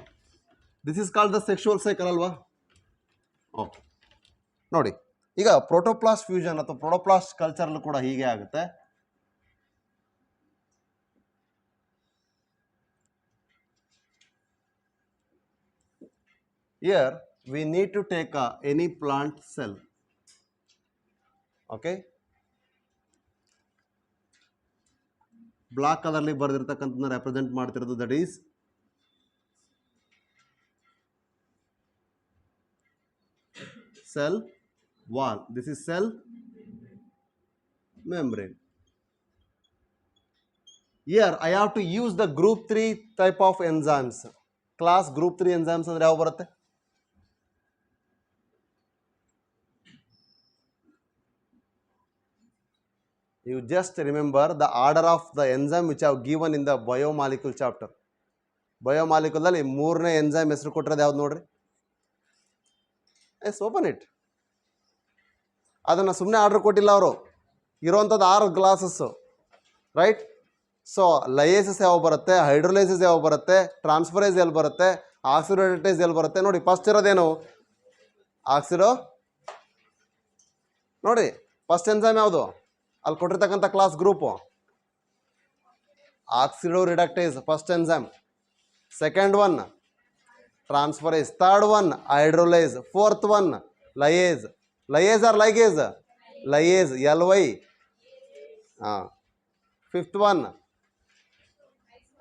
This is called the sexual cycle ಅಲ್ವಾ? ಓಕೆ, ನೋಡಿ ಈಗ ಪ್ರೋಟೋಪ್ಲಾಸ್ಟ್ ಫ್ಯೂಷನ್ ಅಥವಾ ಪ್ರೋಟೋಪ್ಲಾಸ್ಟ್ ಕಲ್ಚರ್ಲು ಕೂಡ ಹೀಗೆ ಆಗುತ್ತೆ. Here we need to take any plant cell, okay? Black ಕಲರ್ಲಿ ಬರೆದಿರ್ತಕ್ಕಂಥದ್ದನ್ನ ರೆಪ್ರೆಸೆಂಟ್ ಮಾಡ್ತಿರೋದು, that is cell wall. This is cell membrane. Here I have to use the group 3 type of enzymes. Class group 3 enzymes ಅಂದ್ರೆ ಯಾವ ಬರುತ್ತೆ? You just remember the order of the enzyme which I have given in the biomolecule chapter. Biomolecule ಅಲ್ಲಿ 3ನೇ enzyme ಹೆಸರು ಕೊಟ್ಟಿರೋದು ಯಾವ್ದು ನೋಡ್ರಿ? Yes, open it. ಅದನ್ನು ಸುಮ್ಮನೆ ಆರ್ಡರ್ ಕೊಟ್ಟಿಲ್ಲ ಅವರು, ಇರೋವಂಥದ್ದು 6 ಗ್ಲಾಸಸ್ಸು, ರೈಟ್? ಸೊ ಲೈಯೇಸಸ್ ಯಾವ ಬರುತ್ತೆ, ಹೈಡ್ರೋಲೈಸಿಸ್ ಯಾವ ಬರುತ್ತೆ, ಟ್ರಾನ್ಸ್ಫರೇಸ್ ಎಲ್ಲಿ ಬರುತ್ತೆ, ಆಕ್ಸಿಡೇಟೇಸ್ ಎಲ್ಲಿ ಬರುತ್ತೆ? ನೋಡಿ ಫಸ್ಟ್ ಇರೋದೇನು? ಆಕ್ಸಿಡೋ. ನೋಡಿ ಫಸ್ಟ್ ಎಂಜೈಮ್ ಯಾವುದು ಅಲ್ಲಿ ಕೊಟ್ಟಿರ್ತಕ್ಕಂಥ class group? Oxidoreductase first enzyme. Second one transferase, third one hydrolase, fourth one lyase. Lyase or ligase? Lyase, LY. Fifth one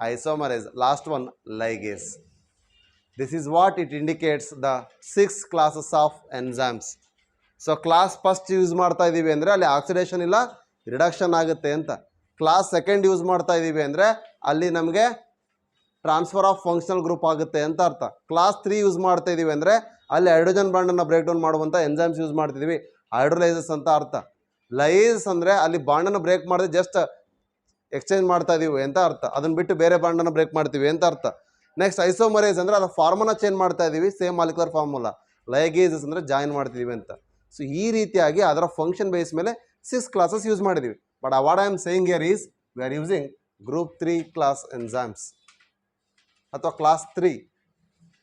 isomerase, last one ligase. This is what it indicates the 6 classes of enzymes. So class first use ಮಾಡ್ತಾ ಇದ್ದೀವಿ ಅಂದರೆ ಅಲ್ಲಿ oxidation ಇಲ್ಲ, reduction ಆಗುತ್ತೆ ಅಂತ. Class second use ಮಾಡ್ತಾ ಇದ್ದೀವಿ ಅಂದರೆ ಅಲ್ಲಿ ನಮಗೆ ಟ್ರಾನ್ಸ್ಫರ್ ಆಫ್ ಫಂಕ್ಷನಲ್ ಗ್ರೂಪ್ ಆಗುತ್ತೆ ಅಂತ ಅರ್ಥ. ಕ್ಲಾಸ್ 3 ಯೂಸ್ ಮಾಡ್ತಾ ಇದ್ದೀವಿ ಅಂದರೆ ಅಲ್ಲಿ ಹೈಡ್ರೋಜನ್ ಬಾಂಡನ್ನು ಬ್ರೇಕ್ ಡೌನ್ ಮಾಡುವಂಥ ಎಂಜೈಮ್ಸ್ ಯೂಸ್ ಮಾಡ್ತಿದ್ದೀವಿ, ಹೈಡ್ರೋಲೈಸಸ್ ಅಂತ ಅರ್ಥ. ಲೈಸ್ ಅಂದರೆ ಅಲ್ಲಿ ಬಾಂಡನ್ನು ಬ್ರೇಕ್ ಮಾಡಿದ್ರೆ ಜಸ್ಟ್ ಎಕ್ಸ್ಚೇಂಜ್ ಮಾಡ್ತಾ ಇದೀವಿ ಅಂತ ಅರ್ಥ, ಅದನ್ನ ಬಿಟ್ಟು ಬೇರೆ ಬಾಂಡನ್ನು ಬ್ರೇಕ್ ಮಾಡ್ತೀವಿ ಅಂತ ಅರ್ಥ. ನೆಕ್ಸ್ಟ್ ಐಸೋಮರೇಸ್ ಅಂದರೆ ಅದರ ಫಾರ್ಮುಲಾ ಚೇಂಜ್ ಮಾಡ್ತಾ ಇದ್ದೀವಿ, ಸೇಮ್ ಮಾಲಿಕ್ಯುಲರ್ ಫಾರ್ಮುಲಾ. ಲೈಗೇಸಸ್ ಅಂದರೆ ಜಾಯಿನ್ ಮಾಡ್ತಿದ್ದೀವಿ ಅಂತ. ಸೊ ಈ ರೀತಿಯಾಗಿ ಅದರ ಫಂಕ್ಷನ್ ಬೇಸ್ ಮೇಲೆ 6 ಕ್ಲಾಸಸ್ ಯೂಸ್ ಮಾಡಿದ್ದೀವಿ. But what I am saying here is we are using group 3 class enzymes ಅಥವಾ ಕ್ಲಾಸ್ 3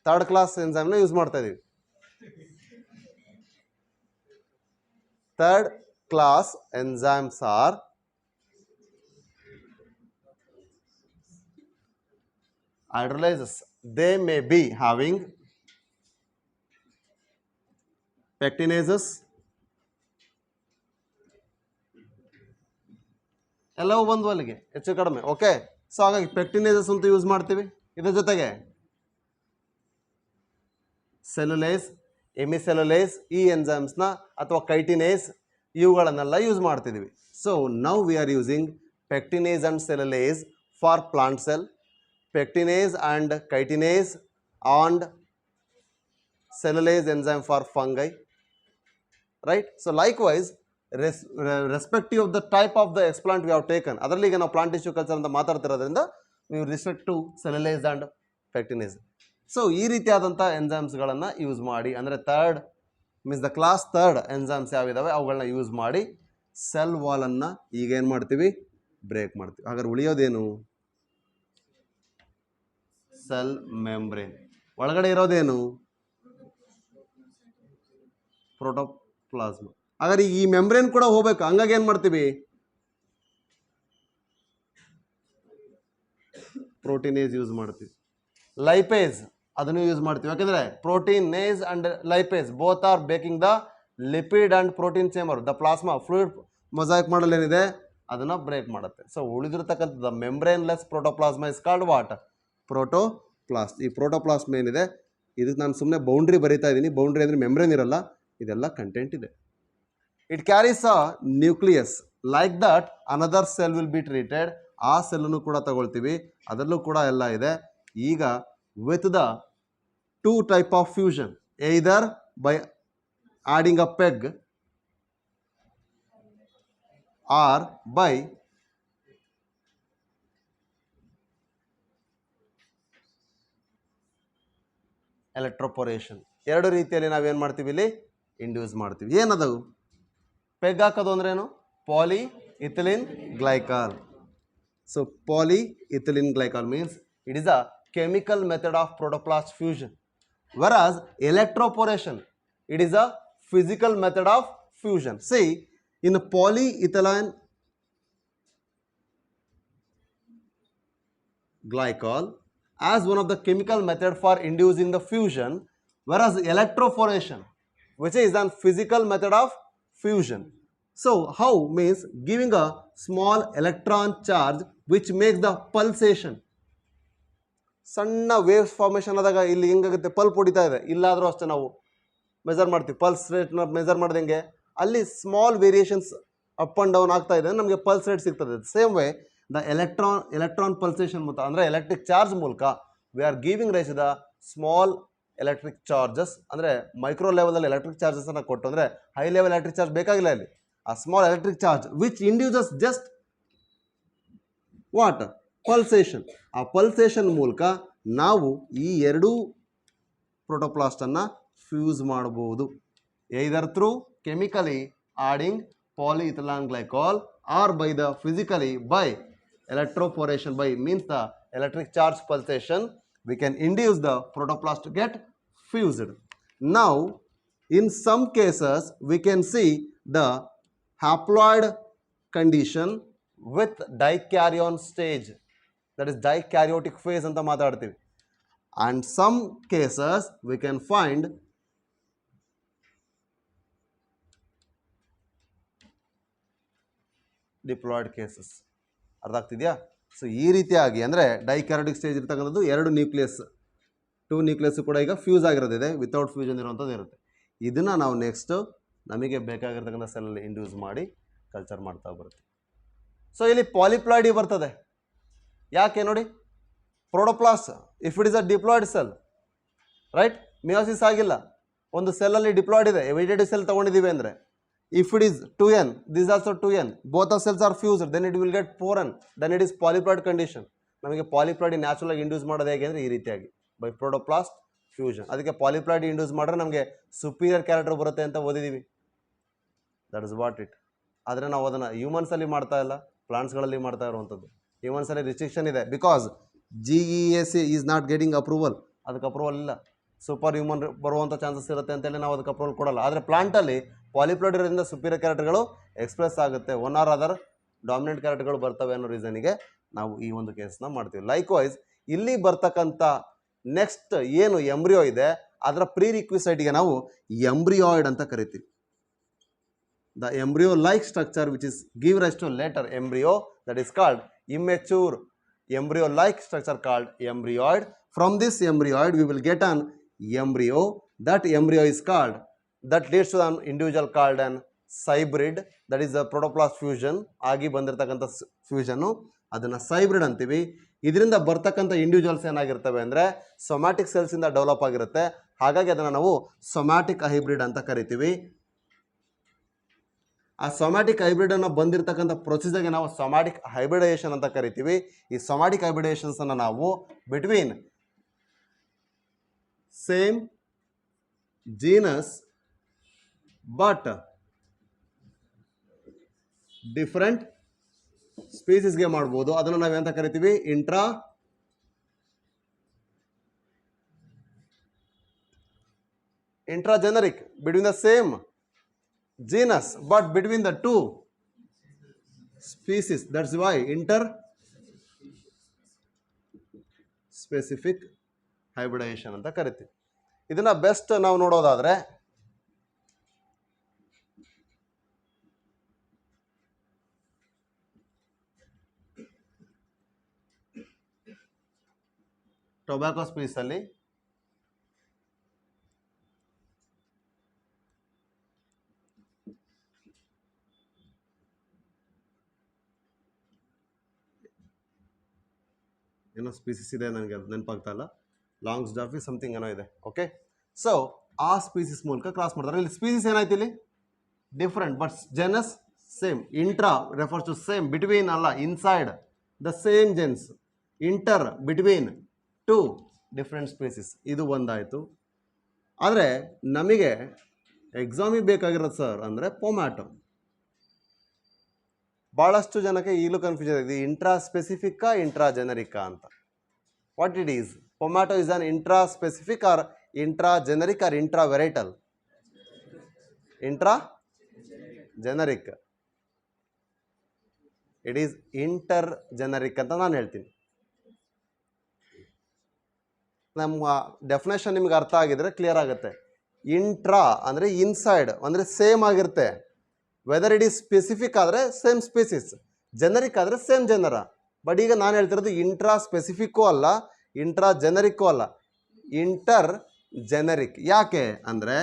ಥರ್ಡ್ ಕ್ಲಾಸ್ ಎಂಜೈಮ್ನ ಯೂಸ್ ಮಾಡ್ತಾ ಇದ್ದೀವಿ. Third class enzymes are hydrolysis. They may be having pectinases, ಎಲ್ಲವೂ ಬಂದು ಅಲ್ಲಿಗೆ ಹೆಚ್ಚು ಕಡಿಮೆ. ಓಕೆ, ಸೊ ಹಾಗಾಗಿ ಪೆಕ್ಟಿನೇಸಸ್ ಅಂತ ಯೂಸ್ ಮಾಡ್ತೀವಿ. ಇದ್ರ ಜೊತೆಗೆ ಸೆಲ್ಯುಲೇಸ್, ಎಮಿಸೆಲ್ಯುಲೇಸ್, ಈ ಎಂಜೈಮ್ಸ್ನ ಅಥವಾ ಕೈಟಿನೇಸ್ ಇವುಗಳನ್ನೆಲ್ಲ ಯೂಸ್ ಮಾಡ್ತಿದ್ದೀವಿ. So now we are using pectinase and cellulase for plant cell, pectinase and chitinase and cellulase enzyme for fungi, right? So likewise respective of the type of the explant we have taken, ಅದರಲ್ಲಿ ಈಗ ನಾವು plant tissue culture ಅಂತ ಮಾತಾಡ್ತಿರೋದ್ರಿಂದ we respect to cellulase and pectinase. So ಈ ರೀತಿಯಾದಂಥ ಎಂಜೈಮ್ಸ್ಗಳನ್ನು use ಮಾಡಿ, ಅಂದರೆ third means the class third enzymes ಯಾವಿದಾವೆ ಅವುಗಳನ್ನ ಯೂಸ್ ಮಾಡಿ ಸೆಲ್ ವಾಲನ್ನು ಈಗ ಏನು ಮಾಡ್ತೀವಿ, ಬ್ರೇಕ್ ಮಾಡ್ತೀವಿ. ಹಾಗಾದ್ರೆ ಉಳಿಯೋದೇನು? Cell membrane. ಒಳಗಡೆ ಇರೋದೇನು? ಪ್ರೋಟೋಪ್ಲಾಸ್ಮ್. ಹಾಗಾದ್ರೆ ಈ ಮೆಂಬ್ರೇನ್ ಕೂಡ ಹೋಗ್ಬೇಕು, ಹಂಗಾಗಿ ಏನು ಮಾಡ್ತೀವಿ, ಪ್ರೋಟೀನೇಸ್ ಯೂಸ್ ಮಾಡ್ತೀವಿ. ಲೈಪೇಸ್ ಅದನ್ನು ಯೂಸ್ ಮಾಡ್ತೀವಿ, ಯಾಕೆಂದರೆ proteinase and lipase both are breaking the lipid and protein chamber. The plasma fluid mosaic model ಏನಿದೆ ಅದನ್ನು ಬ್ರೇಕ್ ಮಾಡುತ್ತೆ. ಸೊ ಉಳಿದಿರ್ತಕ್ಕಂಥದ್ದು membraneless protoplasma is called what? Protoplast. ಈ ಪ್ರೋಟೋಪ್ಲಾಸ್ಮ್ ಏನಿದೆ ಇದಕ್ಕೆ ನಾನು ಸುಮ್ಮನೆ ಬೌಂಡ್ರಿ ಬರೀತಾ ಇದ್ದೀನಿ. ಬೌಂಡ್ರಿ ಅಂದರೆ ಮೆಂಬ್ರೇನ್ ಇರಲ್ಲ, ಇದೆಲ್ಲ ಕಂಟೆಂಟ್ ಇದೆ. It carries a nucleus like that another cell will be treated. ಆ ಸೆಲ್ಲನ್ನು ಕೂಡ ತಗೊಳ್ತೀವಿ, ಅದರಲ್ಲೂ ಕೂಡ ಎಲ್ಲ ಇದೆ. ಈಗ with the two type of fusion, either by adding a peg or by ಎಲೆಕ್ಟ್ರೋಪೊರೇಷನ್. ಎರಡು ರೀತಿಯಲ್ಲಿ ನಾವೇನು ಮಾಡ್ತೀವಿ ಇಲ್ಲಿ ಇಂಡ್ಯೂಸ್ ಮಾಡ್ತೀವಿ. ಏನದವು? ಪೆಗ್ ಹಾಕೋದು ಅಂದ್ರೇನು? Poly ethylene glycol. So poly ethylene glycol means it is a chemical method of protoplast fusion, whereas electroporation it is a physical method of fusion. See, in polyethylene glycol as one of the chemical method for inducing the fusion, whereas electroporation which is a physical method of fusion. So how? Means giving a small electron charge which makes the pulsation. ಸಣ್ಣ waves formation ಆದಾಗ ಇಲ್ಲಿ ಹೆಂಗಾಗುತ್ತೆ, pulp ಹೊಡಿತಾ ಇದೆ, ಇಲ್ಲಾದರೂ ಅಷ್ಟೇ ನಾವು measure ಮಾಡ್ತೀವಿ. Pulse ರೇಟ್ನ measure ಮಾಡ್ದಂಗೆ ಅಲ್ಲಿ small variations up and down ಆಗ್ತಾ ಇದೆ, ನಮಗೆ ಪಲ್ಸ್ ರೇಟ್ ಸಿಗ್ತದೆ. Same way the electron pulsation ಮೂಲಕ ಅಂದರೆ ಎಲೆಕ್ಟ್ರಿಕ್ ಚಾರ್ಜ್ ಮೂಲಕ we are giving rise the small electric charges. ಅಂದರೆ ಮೈಕ್ರೋ ಲೆವೆಲಲ್ಲಿ ಎಲೆಕ್ಟ್ರಿಕ್ ಚಾರ್ಜಸನ್ನು ಕೊಟ್ಟು, ಅಂದರೆ ಹೈ ಲೆವೆಲ್ ಎಲೆಕ್ಟ್ರಿಕ್ ಚಾರ್ಜ್ ಬೇಕಾಗಿಲ್ಲ ಇಲ್ಲಿ, ಆ small electric charge which induces just what? Pulsation. ಆ ಪಲ್ಸೇಷನ್ ಮೂಲಕ ನಾವು ಈ ಎರಡೂ ಪ್ರೋಟೋಪ್ಲಾಸ್ಟನ್ನು ಫ್ಯೂಸ್ ಮಾಡಬಹುದು, either through chemically adding polyethylene glycol or by the physically by electroporation. By means the electric charge pulsation we can induce the protoplast to get fused. Now in some cases we can see the haploid condition with dikaryon stage, that is dikaryotic phase anta ಮಾತಾಡ್ತೀವಿ. And some cases we can find diploid cases. ಅರ್ಥ ಆಗ್ತಿದೆಯಾ? So ಈ ರೀತಿಯಾಗಿ ಅಂದರೆ ಡೈಕ್ಯಾರೋಟಿಕ್ stage ಇರ್ತಕ್ಕಂಥದ್ದು ಎರಡು nucleus, two nucleus ಕೂಡ ಈಗ ಫ್ಯೂಸ್ ಆಗಿರೋದಿದೆ, ವಿತೌಟ್ ಫ್ಯೂಷನ್ ಇರುವಂಥದ್ದು ಇರುತ್ತೆ. ಇದನ್ನು ನಾವು ನೆಕ್ಸ್ಟು ನಮಗೆ ಬೇಕಾಗಿರ್ತಕ್ಕಂಥ ಸೆಲ್ಲಲ್ಲಿ ಇಂಡ್ಯೂಸ್ ಮಾಡಿ ಕಲ್ಚರ್ ಮಾಡ್ತಾ ಬರುತ್ತೆ. ಸೊ ಇಲ್ಲಿ ಪಾಲಿಪ್ಲಾಯ್ಡಿ ಬರ್ತದೆ. ಯಾಕೆ ನೋಡಿ, protoplast if it is a diploid cell, right, meiosis ಆಗಿಲ್ಲ, ಒಂದು ಸೆಲ್ಲಲ್ಲಿ ಡಿಪ್ಲಾಯ್ಡ್ ಇದೆ, ವೆಜಿಟೇಟಿವ್ ಸೆಲ್ ತೊಗೊಂಡಿದ್ದೀವಿ ಅಂದರೆ, if it is 2n, this is also 2n, both the cells are fused, then it will get 4n, then it is polyploid condition. ನಮಗೆ ಪಾಲಿಪ್ಲಾಯ್ಡ್ natural ಆಗಿ induce ಮಾಡೋದು ಹೇಗೆ ಅಂದರೆ ಈ ರೀತಿಯಾಗಿ ಬೈ ಪ್ರೋಟೋಪ್ಲಾಸ್ಟ್ ಫ್ಯೂಷನ್. ಅದಕ್ಕೆ ಪಾಲಿಪ್ಲಾಯ್ಡ್ ಇಂಡ್ಯೂಸ್ ಮಾಡಿದ್ರೆ ನಮಗೆ ಸುಪೀರಿಯರ್ ಕ್ಯಾರೆಕ್ಟರ್ ಬರುತ್ತೆ ಅಂತ ಓದಿದ್ದೀವಿ. That is what it. ಆದರೆ ನಾವು ಅದನ್ನು ಹ್ಯೂಮನ್ಸಲ್ಲಿ ಮಾಡ್ತಾ ಇಲ್ಲ, ಪ್ಲಾಂಟ್ಸ್ಗಳಲ್ಲಿ ಮಾಡ್ತಾ ಇರುವಂಥದ್ದು. ಹ್ಯೂಮನ್ಸಲ್ಲಿ ರಿಸ್ಟ್ರಿಕ್ಷನ್ ಇದೆ, because GEAC is not getting approval. ಅದಕ್ಕೆ ಅಪ್ರೂವಲ್ ಇಲ್ಲ. ಸೂಪರ್ ಹ್ಯೂಮನ್ ಬರುವಂಥ ಚಾನ್ಸಸ್ ಇರುತ್ತೆ ಅಂತೇಳಿ ನಾವು ಅದಕ್ಕೆ ಅಪ್ರೂವಲ್ ಕೊಡಲ್ಲ. ಆದರೆ ಪ್ಲಾಂಟಲ್ಲಿ ಪಾಲಿಪ್ಲಾಯ್ಡ್ ಇರೋದ್ರಿಂದ ಸುಪೀರಿಯರ್ ಕ್ಯಾರೆಕ್ಟರ್ಗಳು ಎಕ್ಸ್ಪ್ರೆಸ್ ಆಗುತ್ತೆ, ಒನ್ ಆರ್ ಅದರ್ ಡಾಮಿನೆಂಟ್ ಕ್ಯಾರೆಕ್ಟರ್ಗಳು ಬರ್ತವೆ ಅನ್ನೋ ರೀಸನಿಗೆ ನಾವು ಈ ಒಂದು ಕೇಸ್ನ ಮಾಡ್ತೀವಿ. ಲೈಕ್ವೈಸ್ ಇಲ್ಲಿ ಬರ್ತಕ್ಕಂಥ ನೆಕ್ಸ್ಟ್ ಏನು ಎಂಬ್ರಿಯೋ ಇದೆ ಅದರ ಪ್ರೀ ರಿಕ್ವಿಸೈಟ್ಗೆ ನಾವು ಎಂಬ್ರಿಯಾಯ್ಡ್ ಅಂತ ಕರಿತೀವಿ. The embryo like structure which is give rise to later embryo, that is called immature embryo like structure called embryoid. From this embryoid we will get an embryo. That embryo is called, that leads to an individual called an cybrid, that is a protoplast fusion ಆಗಿ ಬಂದಿರತಕ್ಕಂಥ ಫ್ಯೂಷನ್ನು, ಅದನ್ನು ಸೈಬ್ರಿಡ್ ಅಂತೀವಿ. ಇದರಿಂದ ಬರ್ತಕ್ಕಂಥ individuals ಏನಾಗಿರ್ತವೆ ಅಂದರೆ somatic ಸೆಲ್ಸಿಂದ develop ಆಗಿರುತ್ತೆ, ಹಾಗಾಗಿ ಅದನ್ನು ನಾವು ಸೊಮ್ಯಾಟಿಕ್ ಹೈಬ್ರಿಡ್ ಅಂತ ಕರಿತೀವಿ. ಆ ಸೊಮ್ಯಾಟಿಕ್ ಹೈಬ್ರಿಡನ್ನು ಬಂದಿರತಕ್ಕಂಥ ಪ್ರೊಸೀಜರ್ಗೆ ನಾವು ಸೊಮ್ಯಾಟಿಕ್ ಹೈಬ್ರಿಡೈಸೇಷನ್ ಅಂತ ಕರಿತೀವಿ. ಈ ಸೊಮ್ಯಾಟಿಕ್ ಹೈಬ್ರಿಡೈಸೇಷನ್ಸನ್ನು ನಾವು between same genus but different ಸ್ಪೀಸೀಸ್ಗೆ ಮಾಡ್ಬೋದು. ಅದನ್ನು ನಾವೆಂತ ಕರಿತೀವಿ? Intrageneric, between the same genus but between the two species. That's why specific hybridisation ಅಂತ ಕರಿತೀವಿ. ಇದನ್ನ ಬೆಸ್ಟ್ ನಾವು ನೋಡೋದಾದ್ರೆ ಟೊಬ್ಯಾಕೋ ಸ್ಪೀಸ್ ಅಲ್ಲಿ ಏನೋ ಸ್ಪೀಸಿಸ್ ಇದೆ, ನನಗೆ ಅದು ನೆನಪಾಗ್ತಾ ಇಲ್ಲ. ಲಾಂಗ್ಸ್ ಡಾಫಿ ಸಮಥಿಂಗ್ ಏನೋ ಇದೆ. ಓಕೆ, ಸೊ ಆ ಸ್ಪೀಸಿಸ್ ಮೂಲಕ ಕ್ರಾಸ್ ಮಾಡ್ತಾರೆ. ಇಲ್ಲಿ ಸ್ಪೀಸಿಸ್ ಏನಾಯ್ತು, ಇಲ್ಲಿ different but genus same. Intra refers to same, between ಅಲ್ಲ, inside the same genus. Inter between two different species. ಇದು ಒಂದಾಯಿತು. ಆದರೆ ನಮಗೆ ಎಕ್ಸಾಮಿಗೆ ಬೇಕಾಗಿರೋದು ಸರ್ ಅಂದರೆ ಪೊಮ್ಯಾಟೊ. ಭಾಳಷ್ಟು ಜನಕ್ಕೆ ಈಗಲೂ ಕನ್ಫ್ಯೂಷನ್ ಇದೆ, ಇಂಟ್ರಾ ಸ್ಪೆಸಿಫಿಕ್ಕಾ ಇಂಟ್ರಾ ಜೆನರಿಕಾ ಅಂತ. What it is? Pomato is an intra specific or intra generic or intra varietal? Intra generic. It is inter generic ಅಂತ ನಾನು ಹೇಳ್ತೀನಿ. ನಮ್ಮ ಡೆಫಿನೇಷನ್ ನಿಮ್ಗೆ ಅರ್ಥ ಆಗಿದ್ರೆ ಕ್ಲಿಯರ್ ಆಗುತ್ತೆ. ಇಂಟ್ರಾ ಅಂದರೆ ಇನ್ಸೈಡ್, ಅಂದರೆ ಸೇಮ್ ಆಗಿರುತ್ತೆ. ವೆದರ್ ಇಟ್ ಈಸ್ ಸ್ಪೆಸಿಫಿಕ್ ಆದರೆ ಸೇಮ್ ಸ್ಪೀಸಿಸ್, ಜೆನರಿಕ್ ಆದರೆ ಸೇಮ್ ಜನರ. ಬಟ್ ಈಗ ನಾನು ಹೇಳ್ತಿರೋದು ಇಂಟ್ರಾ ಸ್ಪೆಸಿಫಿಕ್ಕೂ ಅಲ್ಲ, ಇಂಟ್ರಾ ಜೆನರಿಕ್ಕೂ ಅಲ್ಲ, ಇಂಟರ್ ಜೆನರಿಕ್. ಯಾಕೆ ಅಂದರೆ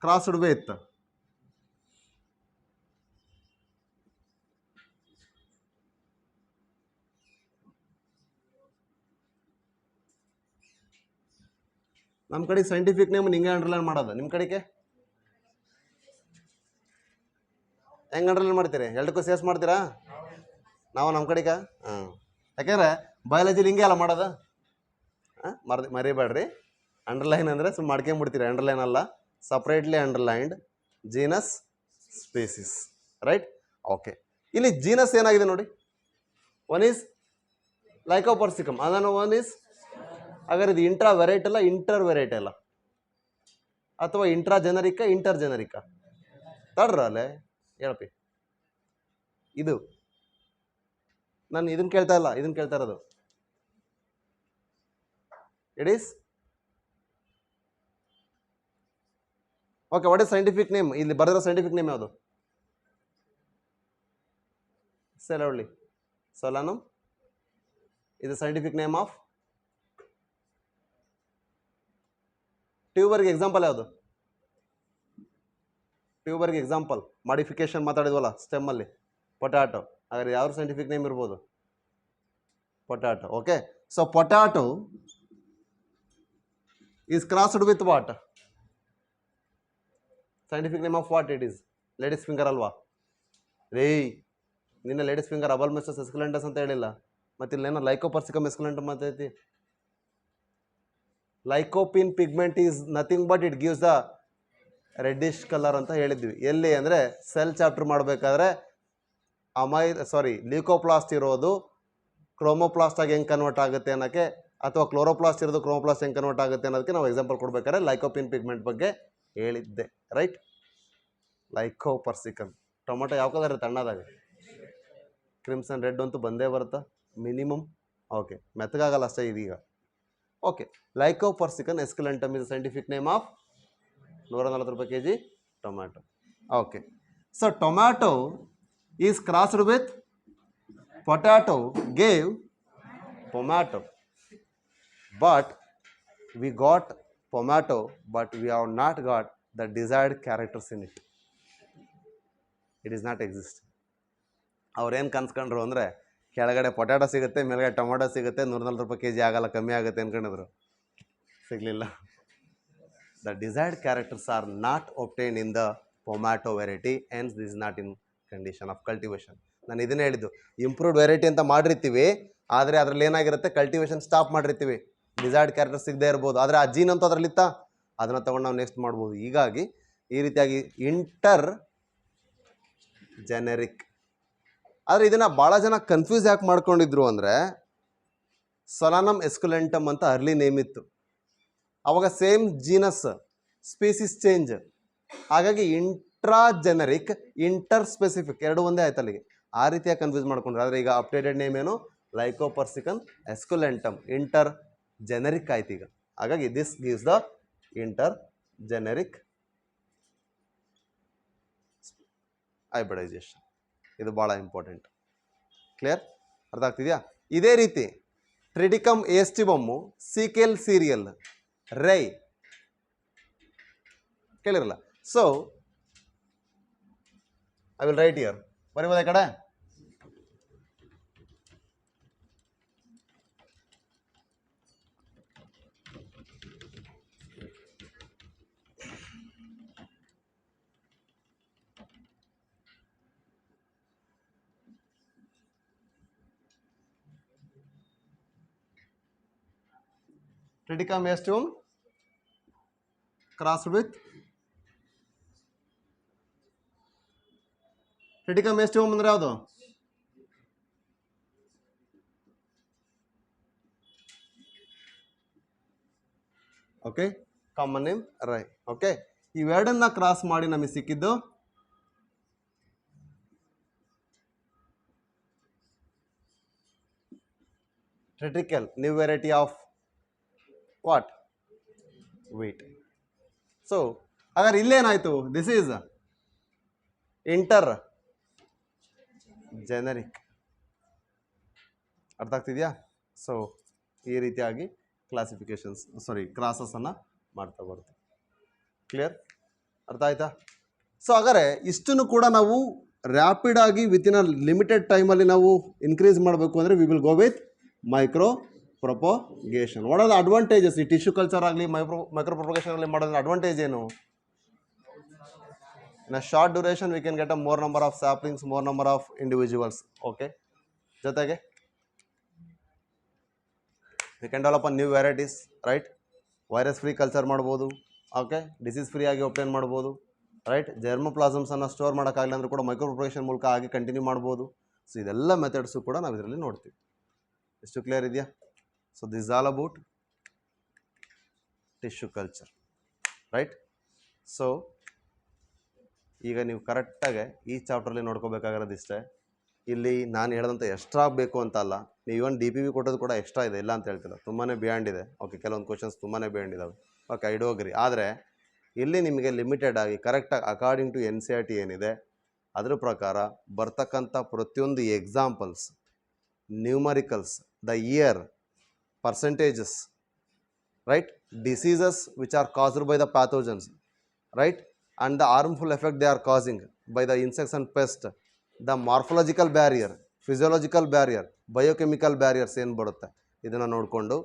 ಕ್ರಾಸ್ಡ್ ವಿತ್ ನಮ್ಮ ಕಡೆ ಸೈಂಟಿಫಿಕ್ ನೇಮ್ ಹಿಂಗೆ ಅಂಡರ್ಲೈನ್ ಮಾಡೋದು. ನಿಮ್ಮ ಕಡೆಗೆ ಹೆಂಗೆ ಅಂಡರ್ಲೈನ್ ಮಾಡ್ತೀರಿ? ಎರಡಕ್ಕೂ ಸೇರ್ಸ್ ಮಾಡ್ತೀರಾ? ನಾವು ನಮ್ಮ ಕಡೆಗೆ ಯಾಕೆಂದರೆ ಬಯಾಲಜಿಲಿ ಹಿಂಗೆ ಅಲ್ಲ ಮಾಡೋದು. ಮರಿಬೇಡ್ರಿ. ಅಂಡರ್ಲೈನ್ ಅಂದರೆ ಸುಮ್ಮನೆ ಮಾಡ್ಕೊಂಬಿಡ್ತೀರಿ. ಅಂಡರ್ಲೈನ್ ಅಲ್ಲ, separately underlined genus species. Right? Okay, ಇಲ್ಲಿ ಜೀನಸ್ ಏನಾಗಿದೆ ನೋಡಿ. ಒನ್ ಈಸ್ ಲೈಕೋಪರ್ಸಿಕಮ್, ಅದನ್ನು ಒನ್ ಈಸ್. ಹಾಗಾದ್ರೆ ಇದು ಇಂಟ್ರಾ ವೆರೈಟಿ ಅಲ್ಲ, ಇಂಟರ್ ವೆರೈಟಿ ಅಲ್ಲ, ಅಥವಾ ಇಂಟ್ರಾ ಜೆನರಿಕ ಇಂಟರ್ ಜೆನರಿಕ? ತಡ್ರ ಅಲ್ಲೇ ಹೇಳಪ್ಪಿ. ಇದು ನಾನು ಇದನ್ನು ಕೇಳ್ತಾ ಇಲ್ಲ, ಇದನ್ನು ಕೇಳ್ತಾ ಇರೋದು. It is okay. What is scientific name? ಇಲ್ಲಿ ಬರೆದಿರೋ ಸೈಂಟಿಫಿಕ್ ನೇಮ್ ಯಾವುದು? ಸೆಲವಳ್ಳಿ ಸೊಲಾನಮ್. ಇದು ಸೈಂಟಿಫಿಕ್ ನೇಮ್ ಆಫ್ ಟ್ಯೂಬರ್ಗೆ. ಎಕ್ಸಾಂಪಲ್ ಯಾವುದು? ಟ್ಯೂಬರ್ಗೆ ಎಕ್ಸಾಂಪಲ್ ಮಾಡಿಫಿಕೇಶನ್ ಮಾತಾಡಿದ್ವಲ್ಲ ಸ್ಟೆಮ್ಮಲ್ಲಿ, ಪೊಟ್ಯಾಟೊ. ಹಾಗಾದ್ರೆ ಯಾವ ಸೈಂಟಿಫಿಕ್ ನೇಮ್ ಇರ್ಬೋದು? Potato. Okay, so potato is crossed with what? Scientific name of what it is? Ladies finger ಅಲ್ವಾ ರೇ? ನಿನ್ನ ಲೇಡೀಸ್ ಫಿಂಗರ್ ಅಬಲ್ಮೆಸ್ಟಸ್ ಎಸ್ಕುಲೆಂಟಸ್ ಅಂತ ಹೇಳಿಲ್ಲ, ಮತ್ತೆ ಇಲ್ಲೇನೋ ಲೈಕೋಪರ್ಸಿಕಮ್ ಎಸ್ಕುಲೆಂಟಮ್ ಅಂತೈತಿ. Lycopene pigment is nothing but it gives the reddish colour ಅಂತ ಹೇಳಿದ್ವಿ. ಎಲ್ಲಿ ಅಂದರೆ ಸೆಲ್ ಚಾಪ್ಟರ್ ಮಾಡಬೇಕಾದ್ರೆ ಲ್ಯೂಕೋಪ್ಲಾಸ್ಟ್ ಇರೋದು ಕ್ರೋಮೋಪ್ಲಾಸ್ಟ್ ಆಗಿ ಹೆಂಗೆ ಕನ್ವರ್ಟ್ ಆಗುತ್ತೆ ಅನ್ನೋಕ್ಕೆ, ಅಥವಾ ಕ್ಲೋರೋಪ್ಲಾಸ್ಟ್ ಇರೋದು ಕ್ರೋಮೋಪ್ಲಾಸ್ಟ್ ಹೆಂಗೆ ಕನ್ವರ್ಟ್ ಆಗುತ್ತೆ ಅನ್ನೋದಕ್ಕೆ ನಾವು ಎಕ್ಸಾಂಪಲ್ ಕೊಡ್ಬೇಕಾದ್ರೆ ಲೈಕೋಪಿನ್ ಪಿಗ್ಮೆಂಟ್ ಬಗ್ಗೆ ಹೇಳಿದ್ದೆ. ರೈಟ್? ಲೈಕೋಪರ್ಸಿಕಮ್. ಟೊಮೊಟೊ ಯಾವ ಕಲರ್ ಇರುತ್ತೆ ಅಣ್ಣದಾಗ? ಕ್ರಿಮ್ಸನ್ ರೆಡ್ ಅಂತೂ ಬಂದೇ ಬರುತ್ತಾ ಮಿನಿಮಮ್. ಓಕೆ, ಮೆತ್ತಗಾಗಲ್ಲ ಅಷ್ಟೇ ಇದೀಗ. Okay, Lycopersicon esculentum is scientific name of 140 ರೂಪಾಯಿ kg tomato. Okay, so tomato is crossed with potato gave pomato. But we got pomato, but we have not got the desired characters in it. It is not exist. ಅವ್ರೇನು ಕನ್ಸ್ಕೊಂಡ್ರು ಅಂದರೆ ಕೆಳಗಡೆ potato ಸಿಗುತ್ತೆ, ಮೇಲ್ಗಡೆ tomato ಸಿಗುತ್ತೆ, 140 ರೂಪಾಯಿ kg ಆಗಲ್ಲ, ಕಮ್ಮಿ ಆಗುತ್ತೆ ಅಂದ್ಕೊಂಡಿದ್ರು. ಸಿಗಲಿಲ್ಲ. The desired characters are not obtained in the pomato variety, hence this is not in condition of cultivation. ನಾನು ಇದನ್ನೇ ಹೇಳಿದ್ದು, ಇಂಪ್ರೂವ್ಡ್ ವೆರೈಟಿ ಅಂತ ಮಾಡಿರ್ತೀವಿ, ಆದರೆ ಅದರಲ್ಲಿ ಏನಾಗಿರುತ್ತೆ, ಕಲ್ಟಿವೇಷನ್ ಸ್ಟಾಪ್ ಮಾಡಿರ್ತೀವಿ. ಡಿಸೈರ್ಡ್ ಕ್ಯಾರೆಕ್ಟರ್ ಸಿಗದೇ ಇರ್ಬೋದು, ಆದರೆ ಆ ಜೀನ್ ಅಂತೂ ಅದರಲ್ಲಿತ್ತ, ಅದನ್ನು ತೊಗೊಂಡು ನಾವು ನೆಕ್ಸ್ಟ್ ಮಾಡ್ಬೋದು. ಹೀಗಾಗಿ ಈ ರೀತಿಯಾಗಿ ಇಂಟರ್ ಜೆನೆರಿಕ್. ಆದರೆ ಇದನ್ನು ಭಾಳ ಜನ ಕನ್ಫ್ಯೂಸ್ ಯಾಕೆ ಮಾಡ್ಕೊಂಡಿದ್ರು ಅಂದರೆ, ಸೊಲಾನಮ್ ಎಸ್ಕುಲೆಂಟಮ್ ಅಂತ ಅರ್ಲಿ ನೇಮ್ ಇತ್ತು. ಆವಾಗ ಸೇಮ್ ಜೀನಸ್ ಸ್ಪೀಸಿಸ್ ಚೇಂಜ್, ಹಾಗಾಗಿ ಇಂಟ್ರಾಜೆನರಿಕ್ ಇಂಟರ್ ಸ್ಪೆಸಿಫಿಕ್ ಎರಡು ಒಂದೇ ಆಯ್ತು ಅಲ್ಲಿಗೆ. ಆ ರೀತಿಯಾಗಿ ಕನ್ಫ್ಯೂಸ್ ಮಾಡ್ಕೊಂಡ್ರೆ. ಆದರೆ ಈಗ ಅಪ್ಡೇಟೆಡ್ ನೇಮ್ ಏನು, ಲೈಕೋಪರ್ಸಿಕನ್ ಎಸ್ಕುಲೆಂಟಮ್, ಇಂಟರ್ ಜೆನರಿಕ್ ಆಯ್ತು ಈಗ. ಹಾಗಾಗಿ this gives the inter generic hybridisation. ಇದು ಭಾಳ ಇಂಪಾರ್ಟೆಂಟ್. ಕ್ಲಿಯರ್? ಅರ್ಥ ಆಗ್ತಿದೆಯಾ? ಇದೇ ರೀತಿ Triticum aestivum Secale cereale rye ಕೇಳಿರಲ್ಲ. So I will write here. ಬರೀಬೋದ ಈ ಕಡೆ? ಟ್ರಿಡಿಕಮ್ ಏಸ್ಟಿಬಮ್ ಕ್ರಾಸ್ಡ್ ವಿತ್ ಟ್ರಿಡಿಕಮ್ ಏಸ್ಟಿಬಮ್ ಅಂದ್ರೆ ಯಾವುದು? Okay, common name rye. Okay, ಇವೆರಡನ್ನ ಕ್ರಾಸ್ ಮಾಡಿ ನಮಗೆ ಸಿಕ್ಕಿದ್ದು triticale, new variety of what? Wheat. So ಹಾಗಾದ್ರೆ ಇಲ್ಲೇನಾಯ್ತು? This is inter generic. ಅರ್ಥ ಆಗ್ತಿದೆಯಾ? ಸೊ ಈ ರೀತಿಯಾಗಿ ಕ್ಲಾಸಿಫಿಕೇಶನ್ಸ್ ಕ್ರಾಸಸ್ಸನ್ನು ಮಾಡ್ತಾ ಬರ್ತೀವಿ. ಕ್ಲಿಯರ್? ಅರ್ಥ ಆಯ್ತಾ? ಸೊ ಹಾಗಾದರೆ ಇಷ್ಟನ್ನು ಕೂಡ ನಾವು ರ್ಯಾಪಿಡ್ ಆಗಿ ವಿತಿನ್ ಅ ಲಿಮಿಟೆಡ್ ಟೈಮಲ್ಲಿ ನಾವು ಇನ್ಕ್ರೀಸ್ ಮಾಡಬೇಕು ಅಂದರೆ we will go with micro propagation. What are the advantages? ಈ ಟಿಶ್ಯೂ ಕಲ್ಚರ್ ಆಗಲಿ ಮೈಕ್ರೋ ಪ್ರೊಪಗೇಷನ್ ಆಗಲಿ ಮಾಡೋದ್ರ ಅಡ್ವಾಂಟೇಜ್ ಏನು? In a short duration we can get a more number of saplings, more number of individuals. Okay, ಜೊತೆಗೆ we can develop a new varieties, right? Virus free culture ಮಾಡ್ಬೋದು. Okay, disease free ಆಗಿ obtain ಮಾಡ್ಬೋದು, right? ಜರ್ಮೋಪ್ಲಾಸಮ್ಸನ್ನು store ಮಾಡೋಕ್ಕಾಗಲಿ ಅಂದ್ರೆ ಕೂಡ micro propagation ಮೂಲಕ ಆಗಿ ಕಂಟಿನ್ಯೂ ಮಾಡ್ಬೋದು. ಸೊ ಇದೆಲ್ಲ ಮೆಥಡ್ಸು ಕೂಡ ನಾವು ಇದರಲ್ಲಿ ನೋಡ್ತೀವಿ. ಎಷ್ಟು ಕ್ಲಿಯರ್ ಇದೆಯಾ? So this all about tissue culture, right? So ಈಗ ನೀವು ಕರೆಕ್ಟಾಗಿ ಈ ಚಾಪ್ಟ್ರಲ್ಲಿ ನೋಡ್ಕೋಬೇಕಾಗಿರೋದು ಇಷ್ಟೇ. ಇಲ್ಲಿ ನಾನು ಹೇಳಿದಂಥ ಎಕ್ಸ್ಟ್ರಾ ಬೇಕು ಅಂತ ಅಲ್ಲ, ನೀವು ಇವನ್ ಡಿ ಪಿ ವಿ ಕೊಟ್ಟೋದು ಕೂಡ ಎಕ್ಸ್ಟ್ರಾ ಇದೆ, ಇಲ್ಲ ಅಂತ ಹೇಳ್ತಿಲ್ಲ. ತುಂಬಾ ಬಿಯಾಂಡ್ ಇದೆ. ಓಕೆ, ಕೆಲವೊಂದು ಕ್ವಶನ್ಸ್ ತುಂಬಾ ಬಿಯಾಂಡ್ ಇದ್ದಾವೆ. Okay, I do agree. ಆದರೆ ಇಲ್ಲಿ ನಿಮಗೆ ಲಿಮಿಟೆಡ್ ಆಗಿ ಕರೆಕ್ಟಾಗಿ according to N C R T ಏನಿದೆ ಅದ್ರ ಪ್ರಕಾರ ಬರ್ತಕ್ಕಂಥ ಪ್ರತಿಯೊಂದು examples, numericals, the year, percentages, right? Diseases which are caused by the pathogens, right? And the harmful effect they are causing by the insects and pests, the morphological barrier, physiological barrier, biochemical barriers ಏನು ಬರುತ್ತೆ ಇದನ್ನು ನೋಡಿಕೊಂಡು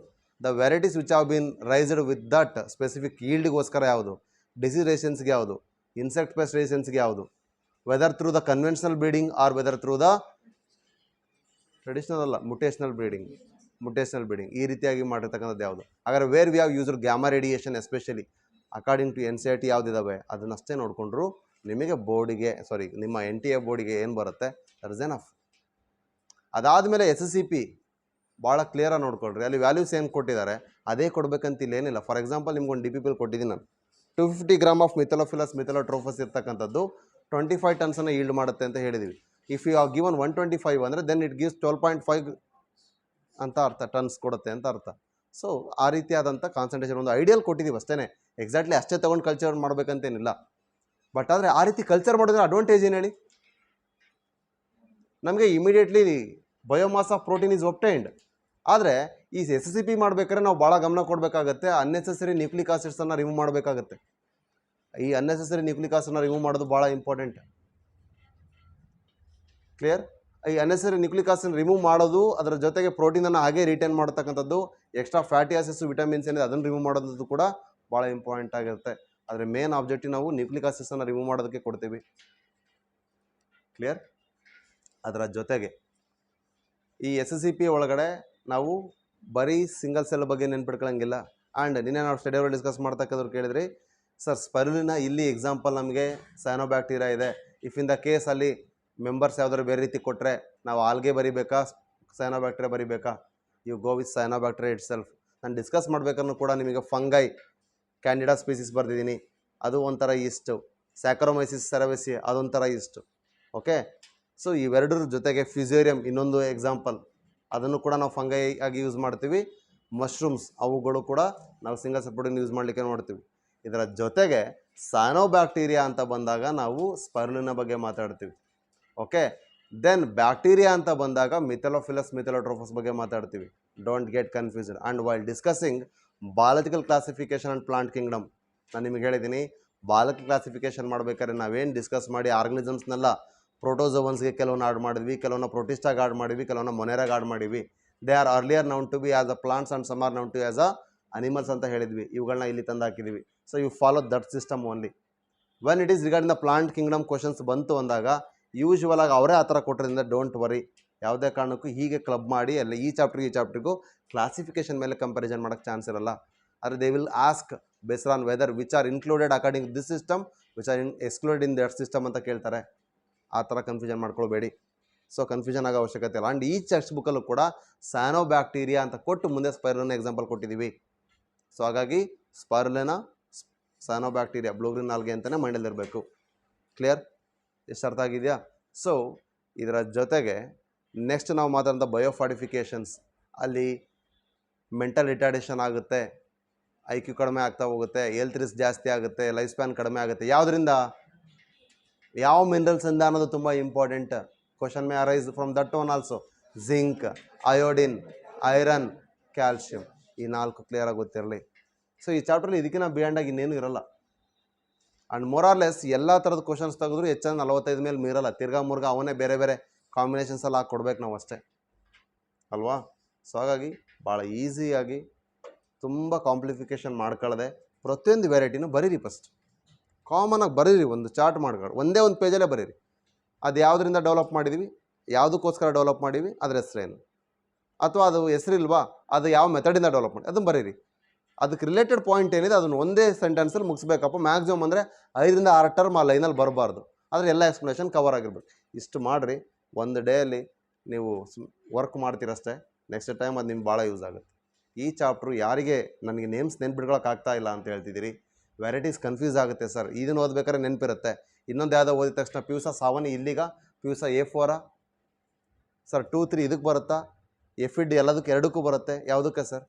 the varieties which have been raised with that specific ಈಲ್ಡ್ಗೋಸ್ಕರ ಯಾವುದು, disease ರೇಷನ್ಸ್ಗೆ ಯಾವುದು, insect pest ರೇಷನ್ಸ್ಗೆ ಯಾವುದು, whether through the conventional breeding or whether through the traditional ಅಲ್ಲ ಮುಟೇಷನಲ್ ಬ್ರೀಡಿಂಗ್, ಈ ರೀತಿಯಾಗಿ ಮಾಡಿರ್ತಕ್ಕಂಥದ್ದು ಯಾವುದು. ಹಾಗಾದ್ರೆ where we have used gamma radiation especially according to N C R T ಯಾವುದಿದ್ದಾವೆ ಅದನ್ನಷ್ಟೇ ನೋಡಿಕೊಂಡ್ರು ನಿಮಗೆ ಬೋರ್ಡಿಗೆ ನಿಮ್ಮ ಎನ್ ಟಿ ಎ ಬೋರ್ಡಿಗೆ ಏನು ಬರುತ್ತೆ ದಟ್ ಇಸ್ ಎನಫ್. ಅದಾದಮೇಲೆ ಎಸ್ ಎಸ್ ಸಿ ಪಿ ಭಾಳ ಕ್ಲಿಯರಾಗಿ ನೋಡ್ಕೊಳ್ರಿ. ಅಲ್ಲಿ ವ್ಯಾಲ್ಯೂಸ್ ಏನು ಕೊಟ್ಟಿದ್ದಾರೆ ಅದೇ ಕೊಡಬೇಕಂತ ಇಲ್ಲಿ ಏನಿಲ್ಲ. ಫಾರ್ ಎಕ್ಸಾಂಪಲ್ ನಿಮ್ಗೊಂದು ಡಿ ಪಿ ಪಿಲ್ ಕೊಟ್ಟಿದ್ದೀನಿ ನಾನು, 250 ಗ್ರಾಮ್ ಆಫ್ ಮಿಥಲೋಫಿಲಸ್ ಮಿಥಲೋಟ್ರೋಫಸ್ ಇರ್ತಕ್ಕಂಥದ್ದು 25 ಟನ್ಸನ್ನು ಈಲ್ಡ್ ಮಾಡುತ್ತೆ ಅಂತ ಹೇಳಿದ್ದೀವಿ. ಇಫ್ ಯು ಆರ್ ಗಿವನ್ 125 ಅಂದರೆ ದೆನ್ ಇಟ್ ಗಿವ್ಸ್ 12.5 ಅಂತ ಅರ್ಥ, ಟನ್ಸ್ ಕೊಡುತ್ತೆ ಅಂತ ಅರ್ಥ. ಸೊ ಆ ರೀತಿಯಾದಂಥ ಕಾನ್ಸಂಟ್ರೇಷನ್ ಒಂದು ಐಡಿಯಲ್ ಕೊಟ್ಟಿದ್ದೀವಿ ಅಷ್ಟೇ, ಎಕ್ಸಾಕ್ಟ್ಲಿ ಅಷ್ಟೇ ತೊಗೊಂಡು ಕಲ್ಚರ್ ಮಾಡಬೇಕಂತೇನಿಲ್ಲ. ಬಟ್ ಆದರೆ ಆ ರೀತಿ ಕಲ್ಚರ್ ಮಾಡಿದ್ರೆ ಅಡ್ವಾಂಟೇಜ್ ಏನು ಹೇಳಿ? ನಮಗೆ immediately biomass of protein is obtained. ಆದರೆ ಈ ಎಸ್ ಎಸ್ ಸಿ ಪಿ ಮಾಡಬೇಕಾದ್ರೆ ನಾವು ಭಾಳ ಗಮನ ಕೊಡಬೇಕಾಗತ್ತೆ. ಅನ್ನೆಸೆಸರಿ ನ್ಯೂಕ್ಲಿಕ್ ಆಸಿಡ್ಸನ್ನು ರಿಮೂವ್ ಮಾಡಬೇಕಾಗತ್ತೆ. ಈ ಅನ್ನೆಸೆಸರಿ ನ್ಯೂಕ್ಲಿಕ್ ಆಸಿಡ್ನ ರಿಮೂವ್ ಮಾಡೋದು ಭಾಳ ಇಂಪಾರ್ಟೆಂಟ್. ಕ್ಲಿಯರ್? ಈ ಅನ್ನೆಸರಿ ನ್ಯೂಕ್ಲಿಕ್ ಆಸಿಡ್ ರಿಮೂವ್ ಮಾಡೋದು, ಅದರ ಜೊತೆಗೆ ಪ್ರೋಟೀನನ್ನು ಹಾಗೆ ರಿಟೈನ್ ಮಾಡತಕ್ಕಂಥದ್ದು, ಎಕ್ಸ್ಟ್ರಾ ಫ್ಯಾಟಿ ಆಸಿಡ್ಸ್ ವಿಟಮಿನ್ಸ್ ಏನಿದೆ ಅದನ್ನು ರಿಮೂವ್ ಮಾಡೋದು ಕೂಡ ಭಾಳ ಇಂಪಾರ್ಟೆಂಟ್ ಆಗಿರುತ್ತೆ. ಆದರೆ ಮೇನ್ ಆಬ್ಜೆಕ್ಟಿವ್ ನಾವು ನ್ಯೂಕ್ಲಿಕ್ ಆಸಿಡ್ಸನ್ನು ರಿಮೂವ್ ಮಾಡೋದಕ್ಕೆ ಕೊಡ್ತೀವಿ. ಕ್ಲಿಯರ್? ಅದರ ಜೊತೆಗೆ ಈ ಎಸ್ ಎಸ್ ಸಿ ಪಿ ಒಳಗಡೆ ನಾವು ಬರೀ ಸಿಂಗಲ್ ಸೆಲ್ ಬಗ್ಗೆ ನೆನ್ಪಿಟ್ಕೊಳ್ಳಂಗಿಲ್ಲ. ಆ್ಯಂಡ್ ನಿನ್ನೆ ನಾವು ಸ್ಟಡಿಯಲ್ಲಿ ಡಿಸ್ಕಸ್ ಮಾಡ್ತಕ್ಕಂಥವ್ರು ಕೇಳಿದ್ರಿ, ಸರ್ ಸ್ಪೈರುಲಿನಾ ಇಲ್ಲಿ ಎಕ್ಸಾಂಪಲ್ ನಮಗೆ ಸೈನೋಬ್ಯಾಕ್ಟೀರಿಯಾ ಇದೆ, ಇಫ್ ಇನ್ ದ ಕೇಸ್ ಅಲ್ಲಿ ಮೆಂಬರ್ಸ್ ಯಾವ್ದಾದ್ರು ಬೇರೆ ರೀತಿ ಕೊಟ್ಟರೆ ನಾವು ಆಲ್ಗೆ ಬರಿಬೇಕಾ ಸೈನೋಬ್ಯಾಕ್ಟೀರಿಯಾ ಬರಿಬೇಕಾ? You go with cyanobacteria itself. ನಾನು ಡಿಸ್ಕಸ್ ಮಾಡ್ಬೇಕನ್ನು ಕೂಡ ನಿಮಗೆ ಫಂಗೈ ಕ್ಯಾಂಡಿಡಾ ಸ್ಪೀಸಿಸ್ ಬರ್ದಿದ್ದೀನಿ, ಅದು ಒಂಥರ ಈಸ್ಟು ಸ್ಯಾಕ್ರೋಮೈಸಿಸ್ ಸೆರವೆಸಿ ಅದೊಂಥರ ಈಸ್ಟ್. ಓಕೆ, ಸೊ ಇವೆರಡರ ಜೊತೆಗೆ ಫ್ಯುಸೇರಿಯಂ ಇನ್ನೊಂದು ಎಕ್ಸಾಂಪಲ್, ಅದನ್ನು ಕೂಡ ನಾವು ಫಂಗೈ ಆಗಿ ಯೂಸ್ ಮಾಡ್ತೀವಿ. ಮಶ್ರೂಮ್ಸ್ ಅವುಗಳು ಕೂಡ ನಾವು ಸಿಂಗಲ್ ಸಪೋರ್ಟಿಂಗ್ ಯೂಸ್ ಮಾಡಲಿಕ್ಕೆ ನೋಡ್ತೀವಿ. ಇದರ ಜೊತೆಗೆ ಸೈನೋಬ್ಯಾಕ್ಟೀರಿಯಾ ಅಂತ ಬಂದಾಗ ನಾವು ಸ್ಪೈರುಲಿನಾ ಬಗ್ಗೆ ಮಾತಾಡ್ತೀವಿ. ಓಕೆ, ದೆನ್ ಬ್ಯಾಕ್ಟೀರಿಯಾ ಅಂತ ಬಂದಾಗ ಮಿಥೆಲೋಫಿಲಸ್ ಮಿಥೆಲೋಟ್ರೋಫಸ್ ಬಗ್ಗೆ ಮಾತಾಡ್ತೀವಿ. Don't get confused. And while discussing biological classification and plant kingdom, ನಾನು ನಿಮಗೆ ಹೇಳಿದ್ದೀನಿ ಬಾಲಕಿ ಕ್ಲಾಸಿಫಿಕೇಶನ್ ಮಾಡಬೇಕಾದ್ರೆ ನಾವೇನು ಡಿಸ್ಕಸ್ ಮಾಡಿ ಆರ್ಗನಿಸಮ್ಸ್ನೆಲ್ಲ ಪ್ರೋಟೋಸೋವನ್ಸ್ಗೆ ಕೆಲವನ್ನ ಆಡ್ ಮಾಡಿದ್ವಿ, ಕೆಲವನ್ನ ಪ್ರೋಟಿಸ್ಟಾಗಿ ಆಡ್ ಮಾಡಿದ್ವಿ, ಕೆಲವನ್ನ ಮೊನೆರಾಗಿ ಆಡ್ ಮಾಡಿದ್ವಿ. They are earlier known to be as a plants and some are known to as a animals ಅಂತ ಹೇಳಿದ್ವಿ. ಇವುಗಳನ್ನ ಇಲ್ಲಿ ತಂದು ಹಾಕಿದ್ವಿ. So you follow that system only. When it is regarding the plant kingdom questions ಬಂತು ಅಂದಾಗ usual ಆಗಿ ಅವರೇ ಆ ಥರ ಕೊಟ್ಟರಿಂದ ಡೋಂಟ್ ವರಿ, ಯಾವುದೇ ಕಾರಣಕ್ಕೂ ಹೀಗೆ ಕ್ಲಬ್ ಮಾಡಿ ಅಲ್ಲಿ ಈ ಚಾಪ್ಟ್ರಿಗೂ ಕ್ಲಾಸಿಫಿಕೇಶನ್ ಮೇಲೆ ಕಂಪ್ಯಾರಿಸನ್ ಮಾಡೋಕ್ಕೆ ಚಾನ್ಸ್ ಇರಲ್ಲ. ಆದರೆ they will ask based on whether which are included according this system, which are excluded in that system ಅಂತ ಕೇಳ್ತಾರೆ. ಆ ಥರ ಕನ್ಫ್ಯೂಷನ್ ಮಾಡ್ಕೊಳ್ಬೇಡಿ. ಸೊ ಕನ್ಫ್ಯೂಷನ್ ಆಗೋ ಅವಶ್ಯಕತೆ ಇಲ್ಲ. ಆ್ಯಂಡ್ ಈ ಟೆಕ್ಸ್ಟ್ ಬುಕ್ಕಲ್ಲೂ ಕೂಡ ಸೈನೋಬ್ಯಾಕ್ಟೀರಿಯಾ ಅಂತ ಕೊಟ್ಟು ಮುಂದೆ ಸ್ಪೈರುಲಿನಾ ಎಕ್ಸಾಂಪಲ್ ಕೊಟ್ಟಿದ್ದೀವಿ. ಸೊ ಹಾಗಾಗಿ ಸ್ಪೈರುಲಿನಾ, ಸೈನೋಬ್ಯಾಕ್ಟೀರಿಯಾ, ಬ್ಲೂ ಗ್ರೀನ್ ಆಲ್ಗೆ ಅಂತಲೇ ಮೈಂಡಲ್ಲಿರಬೇಕು. ಕ್ಲಿಯರ್? ಎಷ್ಟು ಅರ್ಥ ಆಗಿದೆಯಾ? ಸೊ ಇದರ ಜೊತೆಗೆ ನೆಕ್ಸ್ಟ್ ನಾವು ಮಾತಾಡೋಂಥ ಬಯೋಫಾರ್ಟಿಫಿಕೇಷನ್ಸ್, ಅಲ್ಲಿ ಮೆಂಟಲ್ ರಿಟಾರ್ಡೇಷನ್ ಆಗುತ್ತೆ, IQ ಕಡಿಮೆ ಆಗ್ತಾ ಹೋಗುತ್ತೆ, ಹೆಲ್ತ್ ರಿಸ್ಕ್ ಜಾಸ್ತಿ ಆಗುತ್ತೆ, ಲೈಫ್ ಸ್ಪ್ಯಾನ್ ಕಡಿಮೆ ಆಗುತ್ತೆ. ಯಾವುದರಿಂದ? ಯಾವ ಮಿನರಲ್ಸಿಂದ ಅನ್ನೋದು ತುಂಬ important. Question May arise from that one also. Zinc, iodine, iron, calcium, ಈ 4 ಕ್ಲಿಯರ್ ಆಗಿ ಗೊತ್ತಿರಲಿ. ಸೊ ಈ ಚಾಪ್ಟ್ರಲ್ಲಿ ಇದಕ್ಕಿಂತ ಬಿಯಾಂಡಾಗಿ ಇನ್ನೇನು ಇರಲ್ಲ. ಆ್ಯಂಡ್ ಮೊರಾರ್ಲೆಸ್ ಎಲ್ಲ ಥರದ ಕ್ವಶನ್ಸ್ ತೆಗೆದ್ರು ಹೆಚ್ಚಾಗಿ 45 ಮೇಲೆ ಮೀರಲ್ಲ. ತಿರ್ಗಾ ಮುರ್ಗ ಅವನೇ ಬೇರೆ ಬೇರೆ ಕಾಂಬಿನೇಷನ್ಸ್ ಎಲ್ಲ ಹಾಕಿ ಕೊಡ್ಬೇಕು ನಾವು ಅಷ್ಟೇ ಅಲ್ವಾ? ಸೊ ಹಾಗಾಗಿ ಭಾಳ ಈಸಿಯಾಗಿ ತುಂಬ ಕಾಂಪ್ಲಿಫಿಕೇಷನ್ ಮಾಡ್ಕೊಳ್ಳದೆ ಪ್ರತಿಯೊಂದು ವೆರೈಟಿನೂ ಬರೀರಿ. ಫಸ್ಟ್ ಕಾಮನಾಗಿ ಬರೀರಿ, ಒಂದು ಚಾರ್ಟ್ ಮಾಡ್ಕೊಳ್ಳಿ, ಒಂದೇ ಒಂದು ಪೇಜಲ್ಲೇ ಬರೀರಿ. ಅದು ಯಾವುದರಿಂದ ಡೆವಲಪ್ ಮಾಡಿದ್ದೀವಿ, ಯಾವುದಕ್ಕೋಸ್ಕರ ಡೆವಲಪ್ ಮಾಡೀವಿ, ಅದ್ರ ಹೆಸರೇನು, ಅಥವಾ ಅದು ಹೆಸರಿಲ್ವಾ, ಅದು ಯಾವ ಮೆಥಡಿಂದ ಡೆವಲಪ್ ಮಾಡಿ ಅದನ್ನು ಬರೀರಿ. ಅದಕ್ಕೆ ರಿಲೇಟೆಡ್ ಪಾಯಿಂಟ್ ಏನಿದೆ ಅದನ್ನು ಒಂದೇ ಸೆಂಟೆನ್ಸಲ್ಲಿ ಮುಗಿಸ್ಬೇಕಪ್ಪ. ಮ್ಯಾಕ್ಸಿಮಮ್ ಅಂದರೆ 5 ರಿಂದ 6 ಟರ್ಮ್ ಆ ಲೈನಲ್ಲಿ ಬರಬಾರ್ದು. ಆದರೆ ಎಲ್ಲ ಎಕ್ಸ್ಪ್ಲನೇಷನ್ ಕವರ್ ಆಗಿರ್ಬೇಕು. ಇಷ್ಟು ಮಾಡಿರಿ, ಒಂದು ಡೇಯಲ್ಲಿ ನೀವು ವರ್ಕ್ ಮಾಡ್ತೀರಷ್ಟೇ. ನೆಕ್ಸ್ಟ್ ಟೈಮ್ ಅದು ನಿಮ್ಗೆ ಭಾಳ ಯೂಸ್ ಆಗುತ್ತೆ. ಈ ಚಾಪ್ಟ್ರು ಯಾರಿಗೆ ನನಗೆ ನೇಮ್ಸ್ ನೆನ್ಪಿಡ್ಕೊಳಕ್ಕಾಗ್ತಾ ಇಲ್ಲ ಅಂತ ಹೇಳ್ತಿದ್ದೀರಿ, ವೆರೈಟೀಸ್ ಕನ್ಫ್ಯೂಸ್ ಆಗುತ್ತೆ ಸರ್. ಇದನ್ನು ಓದ್ಬೇಕಾದ್ರೆ ನೆನಪಿರುತ್ತೆ, ಇನ್ನೊಂದು ಯಾವುದೋ ಓದಿದ ತಕ್ಷಣ ಪ್ಯೂಸ 7 ಇಲ್ಲಿಗ, ಪ್ಯೂಸ A4 ಸರ್ 2, 3 ಇದಕ್ಕೆ ಬರುತ್ತಾ, FID ಎಲ್ಲದಕ್ಕೆ 2ಕ್ಕೂ ಬರುತ್ತೆ, ಯಾವುದಕ್ಕೆ ಸರ್?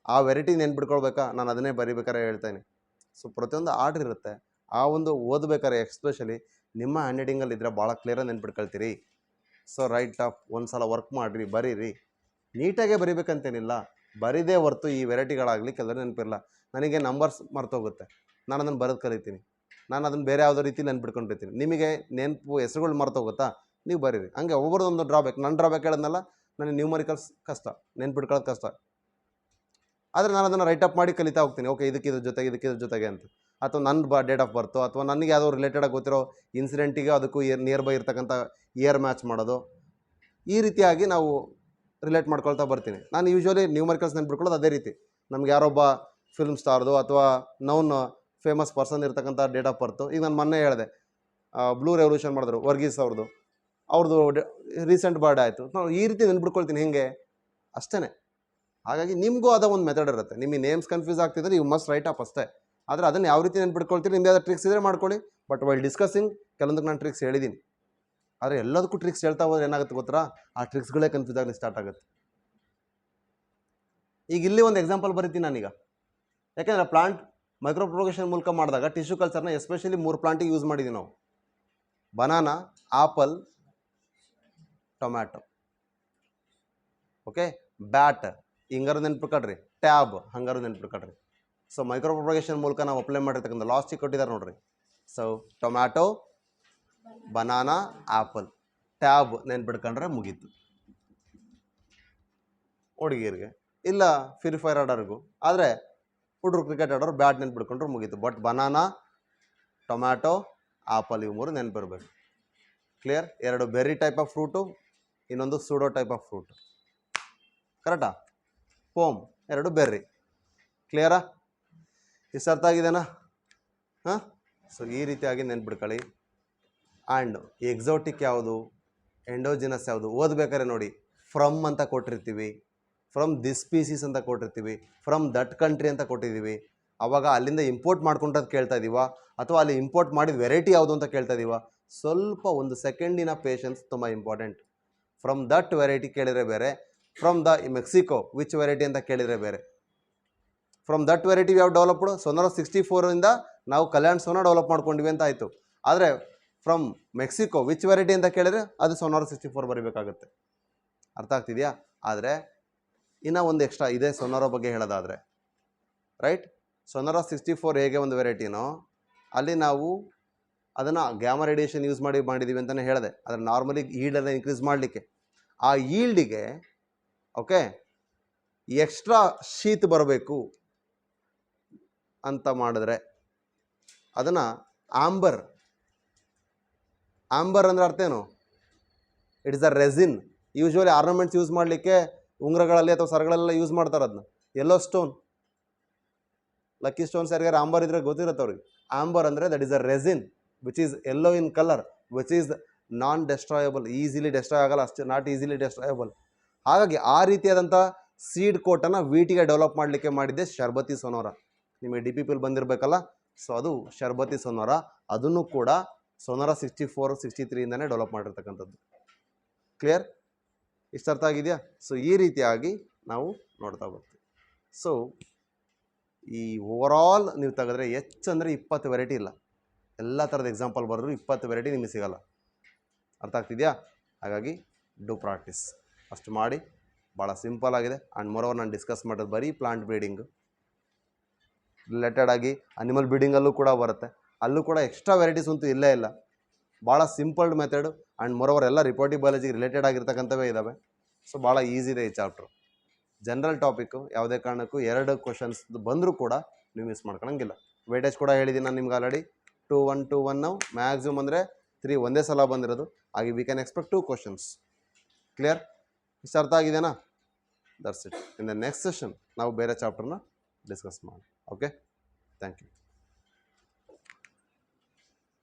ಆ ವೆರೈಟಿ ನೆನ್ಪಿಡ್ಕೊಳ್ಬೇಕಾ? ನಾನು ಅದನ್ನೇ ಬರಿಬೇಕಾರೆ ಹೇಳ್ತೇನೆ. ಸೊ ಪ್ರತಿಯೊಂದು ಆರ್ಡ್ರ್ ಇರುತ್ತೆ. ಆ ಒಂದು ಓದಬೇಕಾರೆ ಎಕ್ಸ್ಪೆಷಲಿ ನಿಮ್ಮ ಹ್ಯಾಂಡ್ ರೈಟಿಂಗಲ್ಲಿ ಇದ್ದರೆ ಭಾಳ ಕ್ಲಿಯರಾಗಿ ನೆನ್ಪಿಡ್ಕೊಳ್ತೀರಿ. ಸೊ ರೈಟ್ ಆಫ್ ಒಂದು ಸಲ ವರ್ಕ್ ಮಾಡಿರಿ, ಬರೀರಿ. ನೀಟಾಗೇ ಬರಿಬೇಕಂತೇನಿಲ್ಲ, ಬರೀದೇ ಹೊರ್ತು ಈ ವೆರೈಟಿಗಳಾಗಲಿ ಕೆಲವರು ನೆನಪಿರಲ್ಲ. ನನಗೆ ನಂಬರ್ಸ್ ಮರ್ತೋಗುತ್ತೆ, ನಾನು ಅದನ್ನು ಬರೆದು ಕಲಿತೀನಿ, ನಾನು ಅದನ್ನು ಬೇರೆ ಯಾವುದೋ ರೀತಿ ನೆನ್ಪಿಟ್ಕೊಂಡಿರ್ತೀನಿ. ನಿಮಗೆ ನೆನಪು ಹೆಸರುಗಳು ಮರ್ತೋಗುತ್ತಾ? ನೀವು ಬರೀರಿ. ಹಂಗೆ ಒಬ್ಬರದೊಂದು ಡ್ರಾಬ್ಯಾಕ್. ನನ್ನ ಡ್ರಾಬ್ಯಾಕ್ ಹೇಳೋದ್ನಲ್ಲ, ನನಗೆ ನ್ಯೂಮರಿಕಲ್ಸ್ ಕಷ್ಟ, ನೆನ್ಪಿಟ್ಕೊಳ್ಳೋದು ಕಷ್ಟ. ಆದರೆ ನಾನು ಅದನ್ನು ರೈಟಪ್ ಮಾಡಿ ಕಲಿತಾ ಹೋಗ್ತೀನಿ. ಓಕೆ, ಇದಕ್ಕಿದ್ರ ಜೊತೆಗೆ ಅಂತ. ಅಥವಾ ನನ್ನ ಡೇಟ್ ಆಫ್ ಬರ್ತು, ಅಥವಾ ನನಗೆ ಯಾವುದೋ ರಿಲೇಟೆಡಾಗಿ ಗೊತ್ತಿರೋ ಇನ್ಸಿಡೆಂಟಿಗೆ ಅದಕ್ಕೂ ನಿಯರ್ ಬೈ ಇರ್ತಕ್ಕಂಥ ಇಯರ್ ಮ್ಯಾಚ್ ಮಾಡೋದು. ಈ ರೀತಿಯಾಗಿ ನಾವು ರಿಲೇಟ್ ಮಾಡ್ಕೊಳ್ತಾ ಬರ್ತೀನಿ. ನಾನು ಯೂಶ್ವಲಿ ನ್ಯೂಮರಿಕಲ್ಸ್ ನೆನ್ಪಿಟ್ಕೊಳ್ಳೋದು ಅದೇ ರೀತಿ. ನಮ್ಗೆ ಯಾರೊಬ್ಬ ಫಿಲ್ಮ್ ಸ್ಟಾರ್ದು ಅಥವಾ ನೌನ್ ಫೇಮಸ್ ಪರ್ಸನ್ ಇರ್ತಕ್ಕಂಥ ಡೇಟ್ ಆಫ್ ಬರ್ತು. ಈಗ ನಾನು ಮೊನ್ನೆ ಹೇಳಿದೆ, ಬ್ಲೂ ರೆವಲ್ಯೂಷನ್ ಮಾಡಿದ್ರು ವರ್ಗೀಸ್ ಅವ್ರದ್ದು ರೀಸೆಂಟ್ ಬರ್ಡೇ ಆಯಿತು. ನಾವು ಈ ರೀತಿ ನೆನ್ಪಿಟ್ಕೊಳ್ತೀನಿ, ಹೆಂಗೆ ಅಷ್ಟೇ. ಹಾಗಾಗಿ ನಿಮಗೂ ಅದ ಒಂದು ಮೆಥಡ್ ಇರುತ್ತೆ. ನಿಮಗೆ ನೇಮ್ಸ್ ಕನ್ಫ್ಯೂಸ್ ಆಗ್ತಿದ್ರೆ ಯು ಮಸ್ಟ್ ರೈಟ್ ಅಪ್ ಅಷ್ಟೇ. ಆದರೆ ಅದನ್ನು ಯಾವ ರೀತಿ ನೆನ್ಪಿಟ್ಕೊಳ್ತೀರಿ, ನಿಮ್ದು ಯಾವ್ದು ಟ್ರಿಕ್ಸ್ ಇದ್ದರೆ ಮಾಡ್ಕೊಳ್ಳಿ. ಬಟ್ ವೈಲ್ ಡಿಸ್ಕಸಿಂಗ್ ಕೆಲವೊಂದಕ್ಕೆ ನಾನು ಟ್ರಿಕ್ಸ್ ಹೇಳಿದ್ದೀನಿ. ಆದರೆ ಎಲ್ಲದಕ್ಕೂ ಟ್ರಿಕ್ಸ್ ಹೇಳ್ತಾ ಹೋದ್ರೆ ಏನಾಗುತ್ತೆ ಗೊತ್ತಾ, ಆ ಟ್ರಿಕ್ಸ್ಗಳೇ ಕನ್ಫ್ಯೂಸ್ ಆಗಲಿ ಸ್ಟಾರ್ಟ್ ಆಗುತ್ತೆ. ಈಗ ಇಲ್ಲಿ ಒಂದು ಎಕ್ಸಾಂಪಲ್ ಬರೀತೀನಿ ನಾನೀಗ. ಯಾಕೆಂದರೆ ಪ್ಲಾಂಟ್ ಮೈಕ್ರೋ ಪ್ರೊಪಗೇಷನ್ ಮೂಲಕ ಮಾಡಿದಾಗ ಟಿಶ್ಯೂ ಕಲ್ಚರ್ನ ಎಸ್ಪೆಷಲಿ 3 ಪ್ಲಾಂಟಿಗೆ ಯೂಸ್ ಮಾಡಿದ್ದೀವಿ ನಾವು. Banana, apple, tomato. Okay, bat ಹಿಂಗಾರು ನೆನ್ಪಿಟ್ಕೊಳ್ರಿ, ಟ್ಯಾಬ್ ಹಂಗಾರು ನೆನ್ಪಿಟ್ಕೊಳ್ರಿ. ಸೊ ಮೈಕ್ರೋ ಪ್ರೊಪಗೇಷನ್ ಮೂಲಕ ನಾವು ಅಪ್ಲೈ ಮಾಡಿರ್ತಕ್ಕಂಥ ಲಾಸ್ಟಿಗೆ ಕೊಟ್ಟಿದ್ದಾರೆ ನೋಡ್ರಿ. So tomato, banana, apple, tab ನೆನ್ಪಿಟ್ಕೊಂಡ್ರೆ ಮುಗೀತು ಹುಡುಗಿರಿಗೆ, ಇಲ್ಲ ಫ್ರೀ ಫೈರ್ ಆಡೋರ್ಗೂ. ಆದರೆ ಹುಡುಗರು ಕ್ರಿಕೆಟ್ ಆಡೋರು ಬ್ಯಾಟ್ ನೆನ್ಪಿಟ್ಕೊಂಡ್ರೆ ಮುಗೀತು. ಬಟ್ ಬನಾನಾ, ಟೊಮ್ಯಾಟೊ, ಆಪಲ್ ಇವು 3 ನೆನಪಿರ್ಬೇಕು. Clear? 2 berry type of fruit, ಇನ್ನೊಂದು ಸೂಡೋ ಟೈಪ್ ಆಫ್ ಫ್ರೂಟ್. ಕರೆಕ್ಟಾ? Pome 2 berry. ಕ್ಲಿಯರಾ? ಇಷ್ಟು ಅರ್ಥ ಆಗಿದೆನಾ? ಹಾಂ. ಸೊ ಈ ರೀತಿಯಾಗಿ ನೆನ್ಪಿಡ್ಕೊಳ್ಳಿ. ಆ್ಯಂಡ್ ಎಕ್ಸೋಟಿಕ್ ಯಾವುದು, ಎಂಡೋಜಿನಸ್ ಯಾವುದು ಓದಬೇಕಾದ್ರೆ ನೋಡಿ, ಫ್ರಮ್ ಅಂತ ಕೊಟ್ಟಿರ್ತೀವಿ, ಫ್ರಮ್ ದಿಸ್ ಸ್ಪೀಸೀಸ್ ಅಂತ ಕೊಟ್ಟಿರ್ತೀವಿ, ಫ್ರಮ್ ದಟ್ ಕಂಟ್ರಿ ಅಂತ ಕೊಟ್ಟಿದ್ದೀವಿ. ಆವಾಗ ಅಲ್ಲಿಂದ ಇಂಪೋರ್ಟ್ ಮಾಡ್ಕೊಂಡದ್ದು ಕೇಳ್ತಾ ಇದ್ದೀವ ಅಥವಾ ಅಲ್ಲಿ ಇಂಪೋರ್ಟ್ ಮಾಡಿದ ವೆರೈಟಿ ಯಾವುದು ಅಂತ ಕೇಳ್ತಾ ಇದ್ದೀವ? ಸ್ವಲ್ಪ ಒಂದು ಸೆಕೆಂಡಿನ ಪೇಷನ್ಸ್ ತುಂಬ ಇಂಪಾರ್ಟೆಂಟ್. ಫ್ರಮ್ ದಟ್ ವೆರೈಟಿ ಕೇಳಿದರೆ ಬೇರೆ, from the Mexico which variety ಅಂತ ಕೇಳಿದರೆ ಬೇರೆ. ಫ್ರಮ್ ದಟ್ ವೆರೈಟಿ ಯಾವ ಡೆವಲಪ್ಡ್ ಸೊನಾರಾ 64ಇಂದ ನಾವು ಕಲ್ಯಾಣ್ ಸೋನಾ ಡೆವಲಪ್ ಮಾಡ್ಕೊಂಡಿವಿ ಅಂತ ಆಯಿತು. ಆದರೆ ಫ್ರಮ್ ಮೆಕ್ಸಿಕೋ ವಿಚ್ ವೆರೈಟಿ ಅಂತ ಕೇಳಿದರೆ ಅದು ಸೊನಾರಾ 64 ಬರೀಬೇಕಾಗುತ್ತೆ. ಅರ್ಥ ಆಗ್ತಿದೆಯಾ? ಆದರೆ ಇನ್ನೂ ಒಂದು ಎಕ್ಸ್ಟ್ರಾ ಇದೆ ಸೊನಾರಾ ಬಗ್ಗೆ ಹೇಳೋದಾದರೆ, ರೈಟ್? ಸೊನಾರಾ 64 ಹೇಗೆ ಒಂದು ವೆರೈಟಿನೋ ಅಲ್ಲಿ ನಾವು ಅದನ್ನು ಗ್ಯಾಮಾ ರೇಡಿಯೇಷನ್ ಯೂಸ್ ಮಾಡಿದ್ದೀವಿ ಅಂತಲೇ ಹೇಳಿದೆ. ಅದನ್ನು ನಾರ್ಮಲಿ ಈಲ್ಡನ್ನು ಇನ್ಕ್ರೀಸ್ ಮಾಡಲಿಕ್ಕೆ. ಆ ಈಲ್ಡಿಗೆ ಓಕೆ ಎಕ್ಸ್ಟ್ರಾ ಶೀತ್ ಬರಬೇಕು ಅಂತ ಮಾಡಿದ್ರೆ ಅದನ್ನು ಆಂಬರ್ ಅಂದರೆ ಅರ್ಥ ಏನು? It is a resin. Usually ornaments use ಮಾಡಲಿಕ್ಕೆ ಉಂಗುರಗಳಲ್ಲಿ ಅಥವಾ ಸರಗಳೆಲ್ಲ ಯೂಸ್ ಮಾಡ್ತಾರೆ ಅದನ್ನ. ಯೆಲ್ಲೋ ಸ್ಟೋನ್, ಲಕ್ಕಿ ಸ್ಟೋನ್ಸ್ ಯಾರಿಗಾರು ಆಂಬರ್ ಇದ್ರೆ ಗೊತ್ತಿರುತ್ತೆ ಅವ್ರಿಗೆ. ಆಂಬರ್ ಅಂದರೆ that is a resin which is yellow in colour, which is non destroyable, easily destroy ಆಗಲ್ಲ, ಅಷ್ಟೇ ನಾಟ್ ಈಸಿಲಿ ಡೆಸ್ಟ್ರಾಯಬಲ್. ಹಾಗಾಗಿ ಆ ರೀತಿಯಾದಂಥ ಸೀಡ್ ಕೋಟನ್ನು ವೀಟಿಗೆ ಡೆವಲಪ್ ಮಾಡಲಿಕ್ಕೆ ಮಾಡಿದ್ದೆ ಶರ್ಬತಿ ಸೊನಾರಾ. ನಿಮಗೆ DPPL ಬಂದಿರಬೇಕಲ್ಲ, ಸೊ ಅದು ಶರ್ಬತಿ ಸೊನಾರಾ. ಅದನ್ನು ಕೂಡ ಸೊನಾರಾ 64 63ಇಂದನೇ ಡೆವಲಪ್ ಮಾಡಿರ್ತಕ್ಕಂಥದ್ದು. ಕ್ಲಿಯರ್? ಇಷ್ಟು ಅರ್ಥ ಆಗಿದೆಯಾ? ಸೊ ಈ ರೀತಿಯಾಗಿ ನಾವು ನೋಡ್ತಾ ಬರ್ತೀವಿ. ಸೊ ಈ ಓವರಾಲ್ ನೀವು ತೆಗೆದ್ರೆ ಹೆಚ್ಚಂದರೆ 20 ವೆರೈಟಿ ಇಲ್ಲ, ಎಲ್ಲ ಥರದ ಎಕ್ಸಾಂಪಲ್ ಬರೆದ್ರು 20 ವೆರೈಟಿ ನಿಮಗೆ ಸಿಗೋಲ್ಲ. ಅರ್ಥ ಆಗ್ತಿದೆಯಾ? ಹಾಗಾಗಿ ಡೂ ಪ್ರಾಕ್ಟೀಸ್ ಅಷ್ಟು ಮಾಡಿ. ಭಾಳ ಸಿಂಪಲ್ ಆಗಿದೆ. ಆ್ಯಂಡ್ ಮೋರೋವರ್ ನಾನು ಡಿಸ್ಕಸ್ ಮಾಡೋದು ಬರೀ ಪ್ಲಾಂಟ್ ಬ್ರೀಡಿಂಗು ರಿಲೇಟೆಡ್ ಆಗಿ. ಅನಿಮಲ್ ಬ್ರೀಡಿಂಗಲ್ಲೂ ಕೂಡ ಬರುತ್ತೆ, ಅಲ್ಲೂ ಕೂಡ ಎಕ್ಸ್ಟ್ರಾ ವೆರೈಟೀಸ್ ಅಂತೂ ಇಲ್ಲೇ ಇಲ್ಲ. ಭಾಳ ಸಿಂಪಲ್ಡ್ ಮೆಥಡು. ಆ್ಯಂಡ್ ಮೋರೋವರ್ ಎಲ್ಲ ರಿಪೋರ್ಟಿವ್ ಬಯಾಲಜಿಗೆ ರಿಲೇಟೆಡ್ ಆಗಿರ್ತಕ್ಕಂಥವೇ ಇದ್ದಾವೆ. ಸೊ ಭಾಳ ಈಸಿ ಇದೆ ಈ ಚಾಪ್ಟ್ರು. ಜನರಲ್ ಟಾಪಿಕ್ಕು ಯಾವುದೇ ಕಾರಣಕ್ಕೂ 2 ಕ್ವಶನ್ಸ್ ಬಂದರೂ ಕೂಡ ನೀವು ಮಿಸ್ ಮಾಡ್ಕೊಳಂಗಿಲ್ಲ. ವೇಟೇಜ್ ಕೂಡ ಹೇಳಿದ್ದೀನಿ ನಾನು ನಿಮ್ಗೆ ಆಲ್ರೆಡಿ. 2 1 2 1 ನಾವು ಮ್ಯಾಕ್ಸಿಮಮ್ ಅಂದರೆ 3 ಒಂದೇ ಸಲ ಬಂದಿರೋದು. ಹಾಗೆ we can expect 2 questions. Clear? ಇಷ್ಟು ಅರ್ಥ ಆಗಿದೆನಾ? That's it. In the next session ನಾವು ಬೇರೆ ಚಾಪ್ಟರ್ನ ಡಿಸ್ಕಸ್ ಮಾಡೋಣ. Okay, thank you.